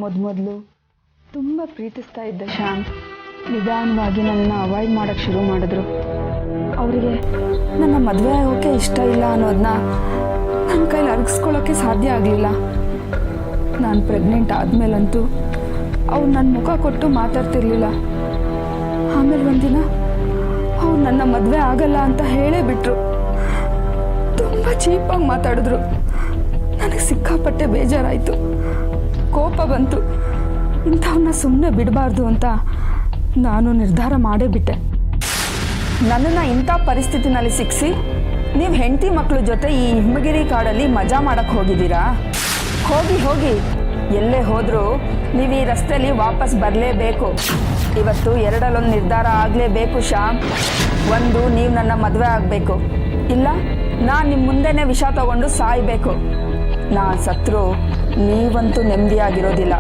ಮೊದಲು ತುಂಬ ಪ್ರೀತಿಸ್ತಾ ಇದ್ದೆ ಶ್ಯಾಮ್. ನಿಧಾನವಾಗಿ ನನ್ನನ್ನು ಅವಾಯ್ಡ್ ಮಾಡೋಕ್ಕೆ ಶುರು ಮಾಡಿದ್ರು. ಅವರಿಗೆ ನನ್ನ ಮದುವೆ ಆಗೋಕ್ಕೆ ಇಷ್ಟ ಇಲ್ಲ ಅನ್ನೋದನ್ನ ನನ್ನ ಕೈಲಿ ಅರಗಿಸ್ಕೊಳ್ಳೋಕ್ಕೆ ಸಾಧ್ಯ ಆಗಲಿಲ್ಲ. ನಾನು ಪ್ರೆಗ್ನೆಂಟ್ ಆದಮೇಲಂತೂ ಅವ್ರು ನನ್ನ ಮುಖ ಕೊಟ್ಟು ಮಾತಾಡ್ತಿರ್ಲಿಲ್ಲ. ಆಮೇಲೆ ಒಂದಿನ ಅವ್ರು ನನ್ನ ಮದುವೆ ಆಗಲ್ಲ ಅಂತ ಹೇಳೇ ಬಿಟ್ರು. ತುಂಬ ಚೀಪಾಗಿ ಮಾತಾಡಿದ್ರು. ನನಗೆ ಸಿಕ್ಕಾಪಟ್ಟೆ ಬೇಜಾರಾಯಿತು, ಕೋಪ ಬಂತು. ಇಂಥವನ್ನ ಸುಮ್ಮನೆ ಬಿಡಬಾರ್ದು ಅಂತ ನಾನು ನಿರ್ಧಾರ ಮಾಡೇ ಬಿಟ್ಟೆ. ನನ್ನನ್ನು ಇಂಥ ಪರಿಸ್ಥಿತಿನಲ್ಲಿ ಸಿಕ್ಕಿಸಿ ನೀವು ಹೆಂಡತಿ ಮಕ್ಕಳ ಜೊತೆ ಈ ಹಿಮಗಿರಿ ಕಾಡಲ್ಲಿ ಮಜಾ ಮಾಡೋಕ್ಕೆ ಹೋಗಿದ್ದೀರಾ? ಹೋಗಿ ಎಲ್ಲೇ ಹೋದರೂ ನೀವು ಈ ರಸ್ತೆಯಲ್ಲಿ ವಾಪಸ್ ಬರಲೇಬೇಕು. ಇವತ್ತು ಎರಡಲ್ಲೊಂದು ನಿರ್ಧಾರ ಆಗಲೇಬೇಕು ಶ್ಯಾಮ್. ಒಂದು, ನೀವು ನನ್ನ ಮದುವೆ ಆಗಬೇಕು, ಇಲ್ಲ ನಾನು ನಿಮ್ಮ ಮುಂದೆನೇ ವಿಷ ತಗೊಂಡು ಸಾಯಬೇಕು. ನಾನು ಸತ್ರು ನೀವಂತೂ ನೆಮ್ಮದಿಯಾಗಿರೋದಿಲ್ಲ.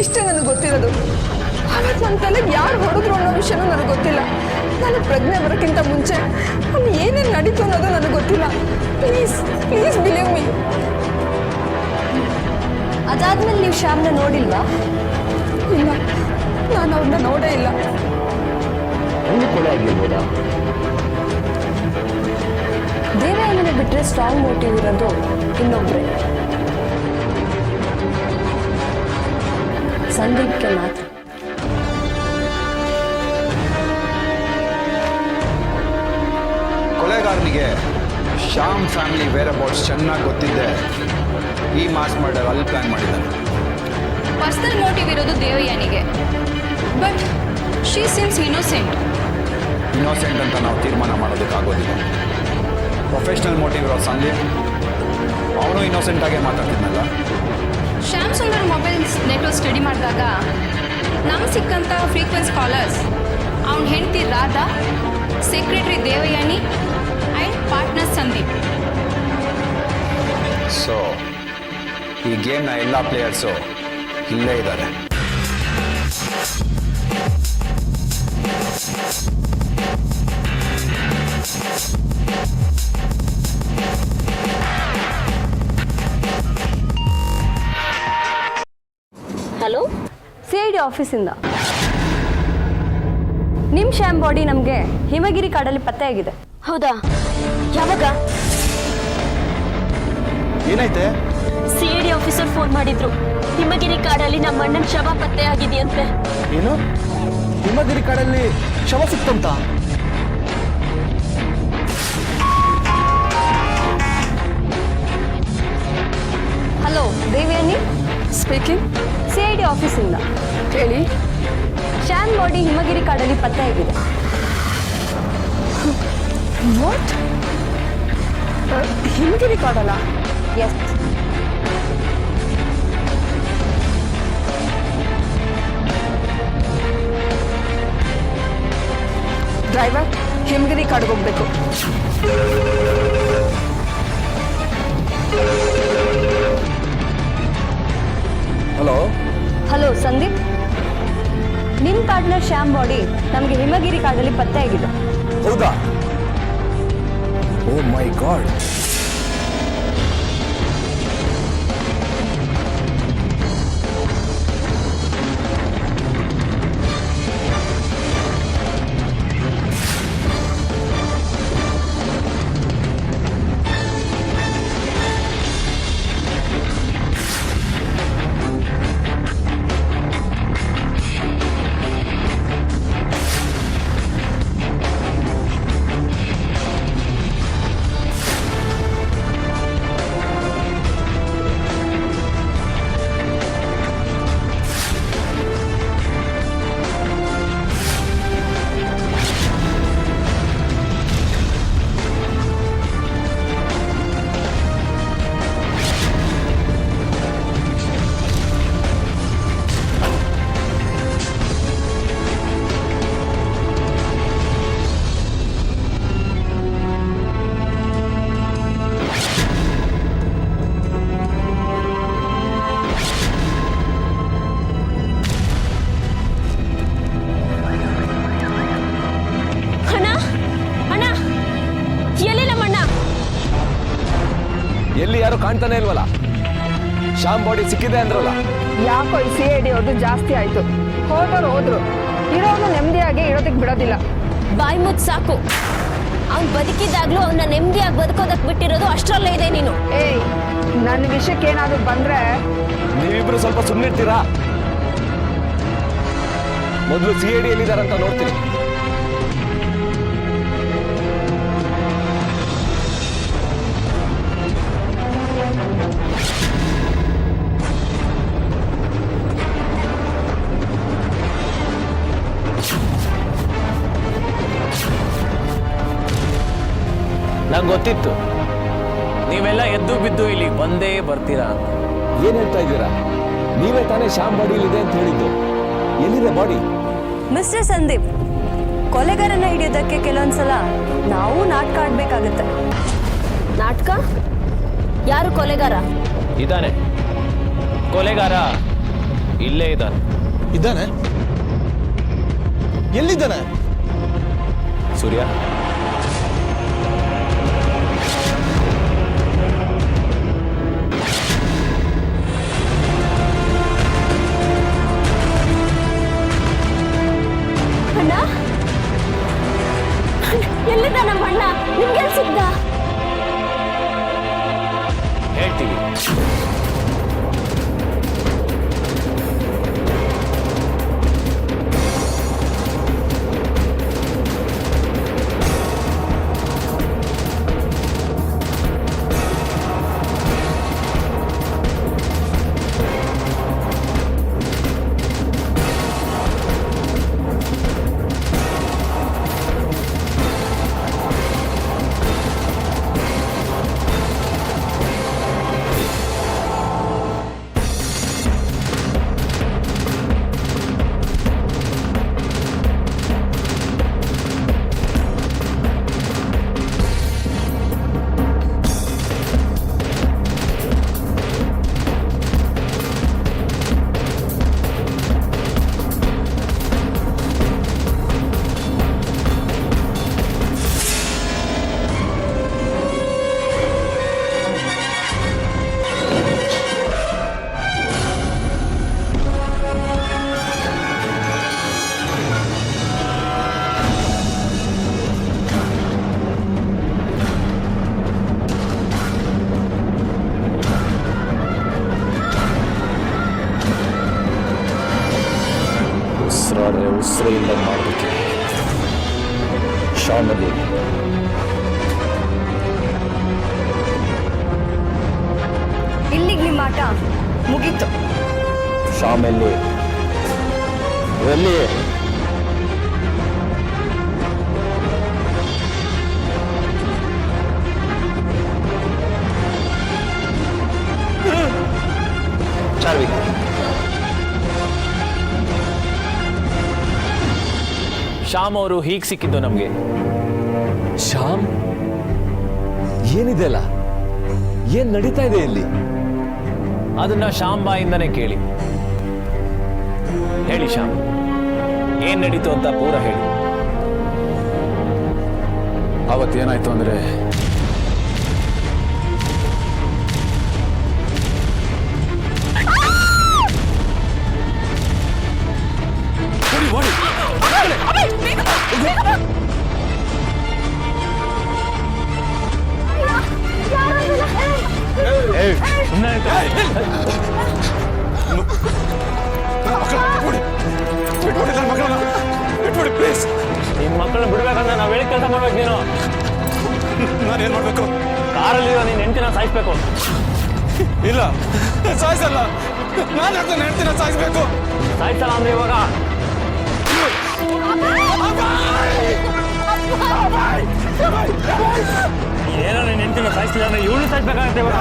ಇಷ್ಟೇ ನನಗೆ ಗೊತ್ತಿರೋದು. ಅವತ್ತು ನನ್ನ ತಲೆಗೆ ಯಾರು ಹೊಡೆದ್ರು ಅನ್ನೋ ವಿಷಯನೂ ನನಗೆ ಗೊತ್ತಿಲ್ಲ. ನಾನು ಪ್ರಜ್ಞೆ ಬರೋಕ್ಕಿಂತ ಮುಂಚೆ ಅಲ್ಲಿ ಏನೇನು ನಡೀತು ಅನ್ನೋದು ನನಗೆ ಗೊತ್ತಿಲ್ಲ. Please believe me. ಅದಾದ್ಮೇಲೆ ನೀವು ಶ್ಯಾಮ್ನ ನೋಡಿಲ್ವಾ? ಇಲ್ಲ, ನಾನು ಅವ್ರನ್ನ ನೋಡೇ ಇಲ್ಲ. ಕೊಲೆ ಆಗಿರ್ಬೋದಾ? ದೇವಯಾನಿನ ಬಿಟ್ಟರೆ ಸ್ಟ್ರಾಂಗ್ ಮೋಟಿವ್ ಇರೋದು ಇನ್ನೊಬ್ಬರೇ, ಸಂದೀಪ್ಗೆ ಮಾತ್ರ. ಕೊಲೆಗಾರನಿಗೆ ಶ್ಯಾಮ್ ಫ್ಯಾಮಿಲಿ ವೇರ್ ಅಬೌಟ್ಸ್ ಚೆನ್ನಾಗಿ ಗೊತ್ತಿದ್ದೆ ಈ ಮಾಸ್ ಮರ್ಡರ್ ಅಲ್ಲಿ ಪ್ಲಾನ್ ಮಾಡಿದ್ದಾನೆ. ಪರ್ಸನಲ್ ಮೋಟಿವ್ ಇರೋದು ದೇವಯಾನಿಗೆ, ಬಟ್ ಶೀ ಸೀಮ್ಸ್ ಇನ್ನೋಸೆಂಟ್ ಅಂತ ನಾವು ತೀರ್ಮಾನ ಮಾಡೋದಕ್ಕಾಗೋದಿಲ್ಲ. ಪ್ರೊಫೆಷ್ನಲ್ ಮೋಟಿವ್ ಇರೋ ಸಂದೀಪ್, ಅವನು ಇನ್ನೋಸೆಂಟ್ ಆಗೇ ಮಾತಾಡ್ತಿದ್ನಲ್ಲ. Shyam Sundar mobiles network study ಮಾಡಿದಾಗ ನಮ್ಗೆ ಸಿಕ್ಕಂಥ ಫ್ರೀಕ್ವೆನ್ಸ್ ಕಾಲರ್ಸ್ ಅವನ ಹೆಂಡತಿ Radha, secretary Devayani and partner Sandeep. So ಈ ಗೇಮ್ನ ಎಲ್ಲ ಪ್ಲೇಯರ್ಸು ಇಲ್ಲೇ ಇದ್ದಾರೆ. ಹಲೋ, CID ಆಫೀಸಿಂದ. ನಿಮ್ಮ ಶ್ಯಾಮ್ ಬಾಡಿ ನಮಗೆ ಹಿಮಗಿರಿ ಕಾಡಲ್ಲಿ ಪತ್ತೆಯಾಗಿದೆ. ಹೌದಾ? ಯಾವಾಗ? ಏನಾಯ್ತೆ? CID ಆಫೀಸರ್ ಫೋನ್ ಮಾಡಿದ್ರು. ಹಿಮಗಿರಿ ಕಾಡಲ್ಲಿ ನಮ್ಮ ಅಣ್ಣನ ಶವ ಪತ್ತೆಯಾಗಿದೆಯಂತೆ. ಏನು? ಹಿಮಗಿರಿ ಕಾಡಲ್ಲಿ ಶವ ಸಿಕ್ತಂತ? Hello, Devayani speaking. CID ಆಫೀಸಿಂದ. ಹೇಳಿ. ಶ್ಯಾಮ್ ಬಾಡಿ ಹಿಮಗಿರಿ ಕಾಡಲ್ಲಿ ಪತ್ತೆಯಾಗಿದೆ. ವಾಟ್? ಹಿಮಗಿರಿ ಕಾಡಲ್ಲ? ಎಸ್. ಡ್ರೈವರ್, ಹಿಮಗಿರಿ ಕಾಡಿಗೆ ಹೋಗ್ಬೇಕು. ಹಲೋ, ಹಲೋ ಸಂದೀಪ್, ನಿಮ್ಮ ಪಾರ್ಟ್ನರ್ ಶ್ಯಾಮ್ ಬಾಡಿ ನಮಗೆ ಹಿಮಗಿರಿ ಕಾಡಲ್ಲಿ ಪತ್ತೆಯಾಗಿದೆ. ಹೌದಾ? ಓ ಮೈ ಗಾಡ್. ಎಲ್ಲಿ ಯಾರು ಕಾಣ್ತಾನೆ ಇಲ್ವಲ್ಲ? ಶ್ಯಾಮ್ ಬಾಡಿ ಸಿಕ್ಕಿದೆ ಅಂದ್ರಲ್ಲ. ಯಾಕೋ ಈ CID ಅವ್ರದ್ದು ಜಾಸ್ತಿ ಆಯ್ತು. ಹೋದವ್ರು ಹೋದ್ರು, ಇರೋನು ನೆಮ್ಮದಿಯಾಗಿ ಇರೋದಕ್ಕೆ ಬಿಡೋದಿಲ್ಲ. ಬಾಯಿ ಮುಚ್ಚು ಸಾಕು. ಅವ್ನು ಬದುಕಿದಾಗ್ಲೂ ಅವನ್ನ ನೆಮ್ಮದಿಯಾಗಿ ಬದುಕೋದಕ್ಕೆ ಬಿಟ್ಟಿರೋದು ಅಷ್ಟರಲ್ಲೇ ಇದೆ ನೀನು. ಏಯ್, ನನ್ನ ವಿಷಯಕ್ಕೆ ಏನಾದ್ರು ಬಂದ್ರೆ ನೀವಿಬ್ರು ಸ್ವಲ್ಪ ಸುಮ್ಮನಿರ್ತೀರಾ? ಮೊದಲು CID ಎಲ್ಲಿದ್ದಾರಂತ ನೋಡ್ತೀನಿ. ನಂಗೆ ಗೊತ್ತಿತ್ತು ನೀವೆಲ್ಲ ಎದ್ದು ಬಿದ್ದು ಇಲ್ಲಿ ಬಂದೇ ಬರ್ತೀರಾ ಅಂತ. ಏನ್ ಹೇಳ್ತಾ ಇದ್ದೀರಾ? ನೀವೇ ತಾನೇ ಶ್ಯಾಮ್ ಬಾಡಿಲಿದೆ ಅಂತ ಹೇಳಿದ್ದು. ಎಲ್ಲಿದೆ ಬಾಡಿ? ಮಿಸ್ಟರ್ ಸಂದೀಪ್, ಕೊಲೆಗಾರನ ಹಿಡಿಯೋದಕ್ಕೆ ಕೆಲವೊಂದ್ಸಲ ನಾವು ನಾಟಕ ಆಡ್ಬೇಕಾಗತ್ತೆ. ನಾಟಕ? ಯಾರು ಕೊಲೆಗಾರ? ಇದ್ದಾನೆ ಕೊಲೆಗಾರ, ಇಲ್ಲೇ ಇದ್ದಾನೆ. ಇದ್ದಾನೆ? ಎಲ್ಲಿದ್ದಾನೆ? ಸೂರ್ಯ, ಅಣ್ಣ, ಎಲ್ಲಿದ್ದ ನಮ್ಮ ಅಣ್ಣ? ನಿಮ್ಗೆ ಸಿಗ್ದ? ಹೇಳ್ತೀವಿ. ಉಸಿರೇ ಇಲ್ಲ ಮಾಡಬೇಕು. ಶ್ಯಾಮಲ್ಲಿ ಇಲ್ಲಿಗೆ ನಿಮ್ಮ ಆಟ ಮುಗೀತು. ಶ್ಯಾಮಲ್ಲಿ ಎಲ್ಲಿ? ಚಾರ್ವಿ, ಶ್ಯಾಮ್ ಅವರು ಹೀಗೆ ಸಿಕ್ಕಿದ್ದು ನಮಗೆ. ಶ್ಯಾಮ್ ಏನಿದೆ ಅಲ್ಲ, ಏನ್ ನಡೀತಾ ಇದೆ ಇಲ್ಲಿ? ಅದನ್ನ ಶ್ಯಾಮ್ ಬಾಯಿಂದನೇ ಕೇಳಿ. ಹೇಳಿ ಶ್ಯಾಮ್, ಏನ್ ನಡೀತು ಅಂತ ಪೂರ ಹೇಳಿ. ಅವತ್ತೇನಾಯ್ತು ಅಂದ್ರೆ, ನಿನ್ ಮಕ್ಕಳನ್ನ ಬಿಡ್ಬೇಕಂದ್ರೆ ನಾವ್ ಹೇಳಿ ಕೆಲಸ ಮಾಡ್ಬೇಕು. ನೀನು ನಾನೇನ್ ಮಾಡ್ಬೇಕು? ಕಾರಲ್ಲಿ ನೀನ್ ಹೆಂಡತಿನ ಸಾಯಿಸ್ಬೇಕು. ಇಲ್ಲ, ಸಾಯಿಸಲ್ಲ. ನಾನು ಹೆಂಡ್ತಿನ ಸಾಯಿಸ್ಬೇಕು. ಸಾಯಿಸಲ್ಲ ಅಂದ್ರೆ ಇವಾಗ ಏನೋ ನೀನ್ ಹೆಂಡತಿನ ಸಾಯಿಸ್ಲಿಲ್ಲ ಅಂದ್ರೆ ಇವಳು ಸಾಯಿಸ್ಬೇಕಾಗತ್ತೆ ಇವಾಗ.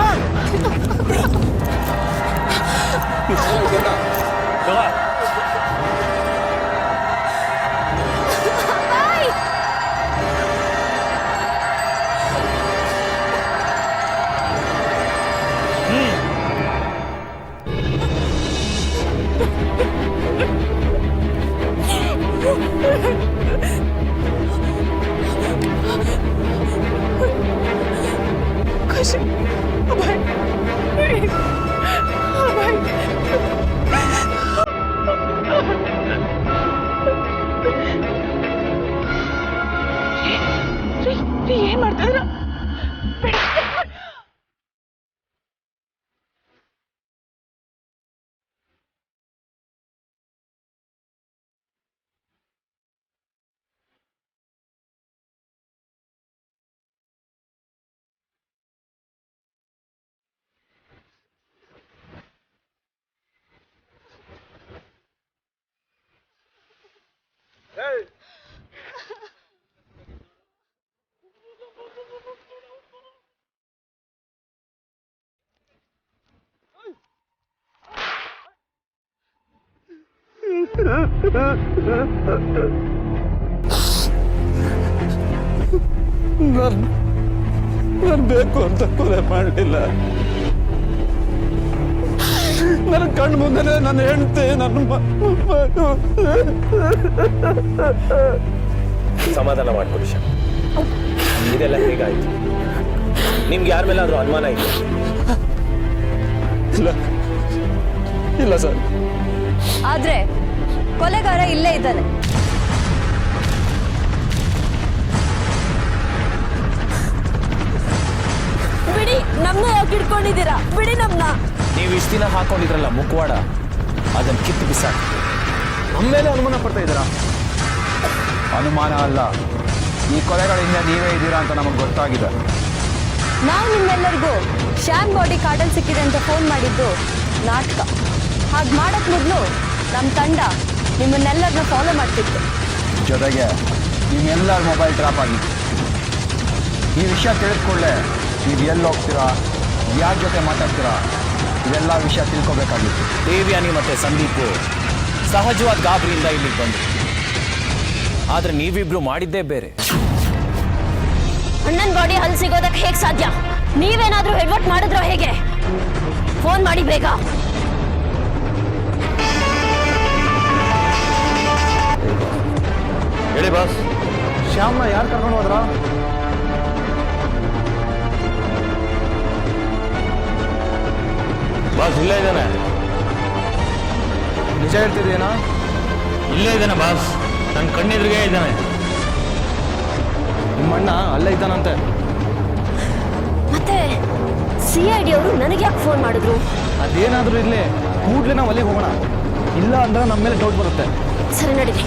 ತಗೋ. ಏನ್ ಮಾಡ್ತಿದ್ರ? ನಾನು ಬೇಕು ಅಂತ ಕೊಲೆ ಮಾಡಲಿಲ್ಲ. ನನ್ನ ಕಣ್ಣು ಮುಂದೆ ನನ್ನ ಹೆಂಡತಿ, ನನ್ನ ಸಮಾಧಾನ ಮಾಡ್ಕೊಡಿ ಶ್ಯಾಮ್. ಇದೆಲ್ಲ ಹೇಗಾಯ್ತು? ನಿಮ್ಗೆ ಯಾರ ಮೇಲಾದ್ರೂ ಅನುಮಾನ ಇದೆ? ಇಲ್ಲ ಇಲ್ಲ ಸರ್. ಆದ್ರೆ ಕೊಲೆಗಾರ ಇಲ್ಲೇ ಇದ್ದಾನೆ. ಬಿಡಿ, ನಮ್ನ ಯಾಕೆ ಹಿಡ್ಕೊಂಡಿದ್ದೀರಾ? ಬಿಡಿ ನಮ್ನ. ನೀವು ಇಷ್ಟು ದಿನ ಹಾಕೊಂಡಿದ್ರಲ್ಲ ಮುಖವಾಡ, ಅದನ್ನ ಕಿತ್ತು ಬಿಸಾಕಿ. ನಮ್ಮ ಮೇಲೆ ಅನುಮಾನ ಪಡ್ತಾ ಇದ್ದೀರಾ? ಅನುಮಾನ ಅಲ್ಲ, ಈ ಕೊಲೆಗಳಿಂದ ನೀವೇ ಇದ್ದೀರಾ ಅಂತ ನಮಗೆ ಗೊತ್ತಾಗಿದೆ. ನಾವು ನಿಮ್ಮೆಲ್ಲರಿಗೂ ಶ್ಯಾಮ್ ಬಾಡಿ ಕಾಡಲ್ಲಿ ಸಿಕ್ಕಿದೆ ಅಂತ ಫೋನ್ ಮಾಡಿದ್ದು ನಾಟಕ. ಹಾಗೆ ಮಾಡಕ್ ಮೊದಲು ನಮ್ಮ ತಂಡ ನಿಮ್ಮನ್ನೆಲ್ಲರನ್ನ ಫಾಲೋ ಮಾಡ್ತಿತ್ತು. ಜೊತೆಗೆ ನಿಮ್ಮೆಲ್ಲರ ಮೊಬೈಲ್ ಟ್ರಾಪ್ ಆಗಿತ್ತು. ಈ ವಿಷಯ ತಿಳಿದುಕೊಳ್ಳೆ ನೀವು ಎಲ್ಲಿ ಹೋಗ್ತೀರಾ, ಯಾರ ಜೊತೆ ಮಾತಾಡ್ತೀರಾ, ಇದೆಲ್ಲ ವಿಷಯ ತಿಳ್ಕೊಬೇಕಾಗಿತ್ತು. ದೇವ್ಯಾನಿ ಮತ್ತೆ ಸಂದೀಪ್ ಸಹಜವಾದ ಗಾಬರಿಯಿಂದ ಇಲ್ಲಿಗೆ ಬಂದರು. ಆದ್ರೆ ನೀವಿಬ್ರು ಮಾಡಿದ್ದೇ ಬೇರೆ. ಅಣ್ಣನ ಬಾಡಿ ಅಲ್ಲಿ ಸಿಗೋದಕ್ಕೆ ಹೇಗೆ ಸಾಧ್ಯ? ನೀವೇನಾದ್ರೂ ಎಡ್ವರ್ಟ್ ಮಾಡಿದ್ರೋ ಹೇಗೆ? ಫೋನ್ ಮಾಡಿ ಬೇಗ. ಹೇಳಿ ಬಾಸ್, ಶ್ಯಾಮ್ನ ಯಾರು ಕರ್ಕೊಂಡು ಹೋದ್ರ? ಬಾಸ್ ಇಲ್ಲೇ ಇದ್ದಾನೆ. ನಿಜ ಹೇಳ್ತಿದ್ದೀನಾ? ಇಲ್ಲೇ ಇದ್ದಾನೆ ಬಾಸ್, ನನ್ನ ಕಣ್ಣೆದುರಿಗೆ ಇದ್ದಾನೆ. ನಿಮ್ಮಣ್ಣ ಅಲ್ಲೇ ಇದ್ದಾನಂತೆ. ಮತ್ತೆ CID ಅವರು ನನಗೆ ಯಾಕೆ ಫೋನ್ ಮಾಡಿದ್ರು? ಅದೇನಾದ್ರೂ ಇರ್ಲಿ, ಕೂಡ್ಲೇ ನಾವು ಅಲ್ಲಿಗೆ ಹೋಗೋಣ. ಇಲ್ಲ ಅಂದ್ರೆ ನಮ್ಮ ಮೇಲೆ ಡೌಟ್ ಬರುತ್ತೆ. ಸರಿ ನಡೀರಿ.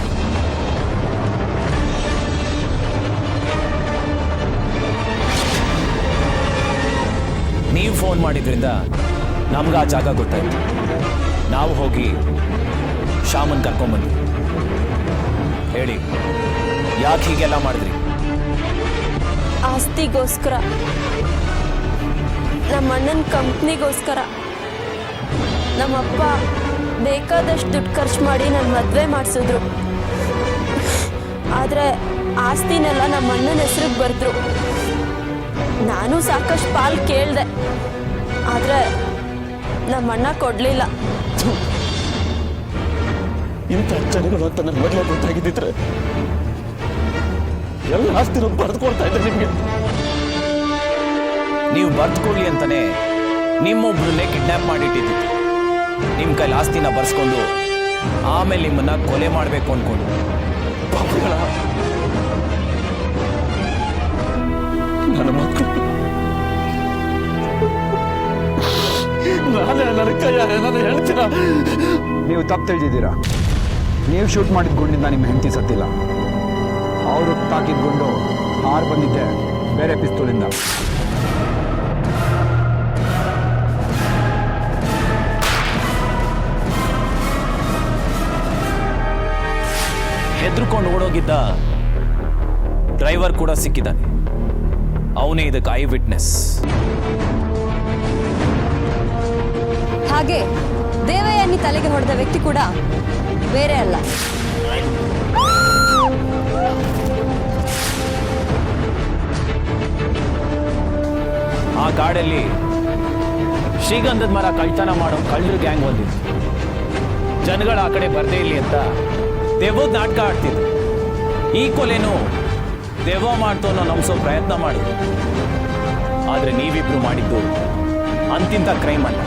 ನೀವು ಫೋನ್ ಮಾಡಿದ್ರಿಂದ ನಮ್ಗೆ ಆ ಜಾಗ ಗೊತ್ತಾಯ್ತು. ನಾವು ಹೋಗಿ ಶ್ಯಾಮನ್ ಕರ್ಕೊಂಬಂದ್ವಿ. ಹೇಳಿ, ಯಾಕೆ ಹೀಗೆಲ್ಲ ಮಾಡಿದ್ರಿ? ಆಸ್ತಿಗೋಸ್ಕರ, ನಮ್ಮ ಅಣ್ಣನ ಕಂಪ್ನಿಗೋಸ್ಕರ. ನಮ್ಮಪ್ಪ ಬೇಕಾದಷ್ಟು ದುಡ್ಡು ಖರ್ಚು ಮಾಡಿ ನನ್ನ ಮದುವೆ ಮಾಡಿಸಿದ್ರು. ಆದರೆ ಆಸ್ತಿನೆಲ್ಲ ನಮ್ಮ ಅಣ್ಣನ ಹೆಸ್ರಿಗೆ ಬರೆದ್ರು. ನಾನು ಸಾಕಷ್ಟು ಪಾಲು ಕೇಳಿದೆ, ಆದರೆ ನಮ್ಮ ಅಣ್ಣ ಕೊಡಲಿಲ್ಲ. ಇಂಥ ಜನಗಳು ಅಂತ ನನ್ನ ಮೊದಲೇ ಗೊತ್ತಾಗಿದ್ದಿದ್ರೆ ಎಲ್ಲ ಆಸ್ತಿ ಬರೆದುಕೊಡ್ತಾ ಇದ್ದೆ ನಿಮಗೆ. ನೀವು ಬರೆದುಕೊಳ್ಳಿ ಅಂತಾನೆ ನಿಮ್ಮೊಬ್ರನ್ನೇ ಕಿಡ್ನಾಪ್ ಮಾಡಿಟ್ಟಿದ್ದು. ನಿಮ್ಮ ಕೈಲಿ ಆಸ್ತಿನ ಬರ್ಸ್ಕೊಂಡು ಆಮೇಲೆ ನಿಮ್ಮನ್ನ ಕೊಲೆ ಮಾಡಬೇಕು ಅನ್ಕೊಂಡು. ಪಾಪಿಗಳ ನನ್ನ ಮಕ್ಕಳು, ನಾನೇ ನನ್ನ ಕೈಯಾರೆ ನಾನು ಹೇಳ್ತೀರಾ? ನೀವು ತಪ್ಪು ತಿಳಿದಿದ್ದೀರಾ. ನೀವು ಶೂಟ್ ಮಾಡಿದ ಗುಂಡಿಂದ ನಿಮ್ಮ ಹೆಂಡತಿ ಸತ್ತಿಲ್ಲ. ಅವರು ತಾಕಿದ ಗುಂಡು ಹಾರು ಬಂದಿದ್ದೆ ಬೇರೆ ಪಿಸ್ತೂಲಿಂದ. ಹೆದರ್ಕೊಂಡು ಓಡೋಗಿದ್ದ ಡ್ರೈವರ್ ಕೂಡ ಸಿಕ್ಕಿದ್ದಾನೆ. ಅವನೇ ಇದಕ್ಕೆ ಐ ವಿಟ್ನೆಸ್. ಹಾಗೆ ದೇವಯಾನಿ ತಲೆಗೆ ಹೊಡೆದ ವ್ಯಕ್ತಿ ಕೂಡ ಬೇರೆ ಅಲ್ಲ. ಆ ಗಾಡಲ್ಲಿ ಶ್ರೀಗಂಧದ ಮರ ಕಳ್ತನ ಮಾಡೋ ಕಳ್ಳರ ಗ್ಯಾಂಗ್ ಬಂದಿತ್ತು. ಜನಗಳು ಆ ಕಡೆ ಬರ್ದೇ ಇಲ್ಲಿ ಅಂತ ದೆವ್ವದ ನಾಟಕ ಆಡ್ತಿದ್ರು. ಈ ಕೊಲೆನೂ ದೆವ್ವ ಮಾಡ್ತು ಅನ್ನೋ ನಂಬಿಸೋ ಪ್ರಯತ್ನ ಮಾಡಿದ್ರು. ಆದರೆ ನೀವಿಬ್ರು ಮಾಡಿದ್ದು ಅಂತಿಂತ ಕ್ರೈಮ್ ಅಲ್ಲ.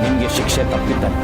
ನಿಮಗೆ ಶಿಕ್ಷೆ ತಪ್ಪಿದ್ದಾನೆ.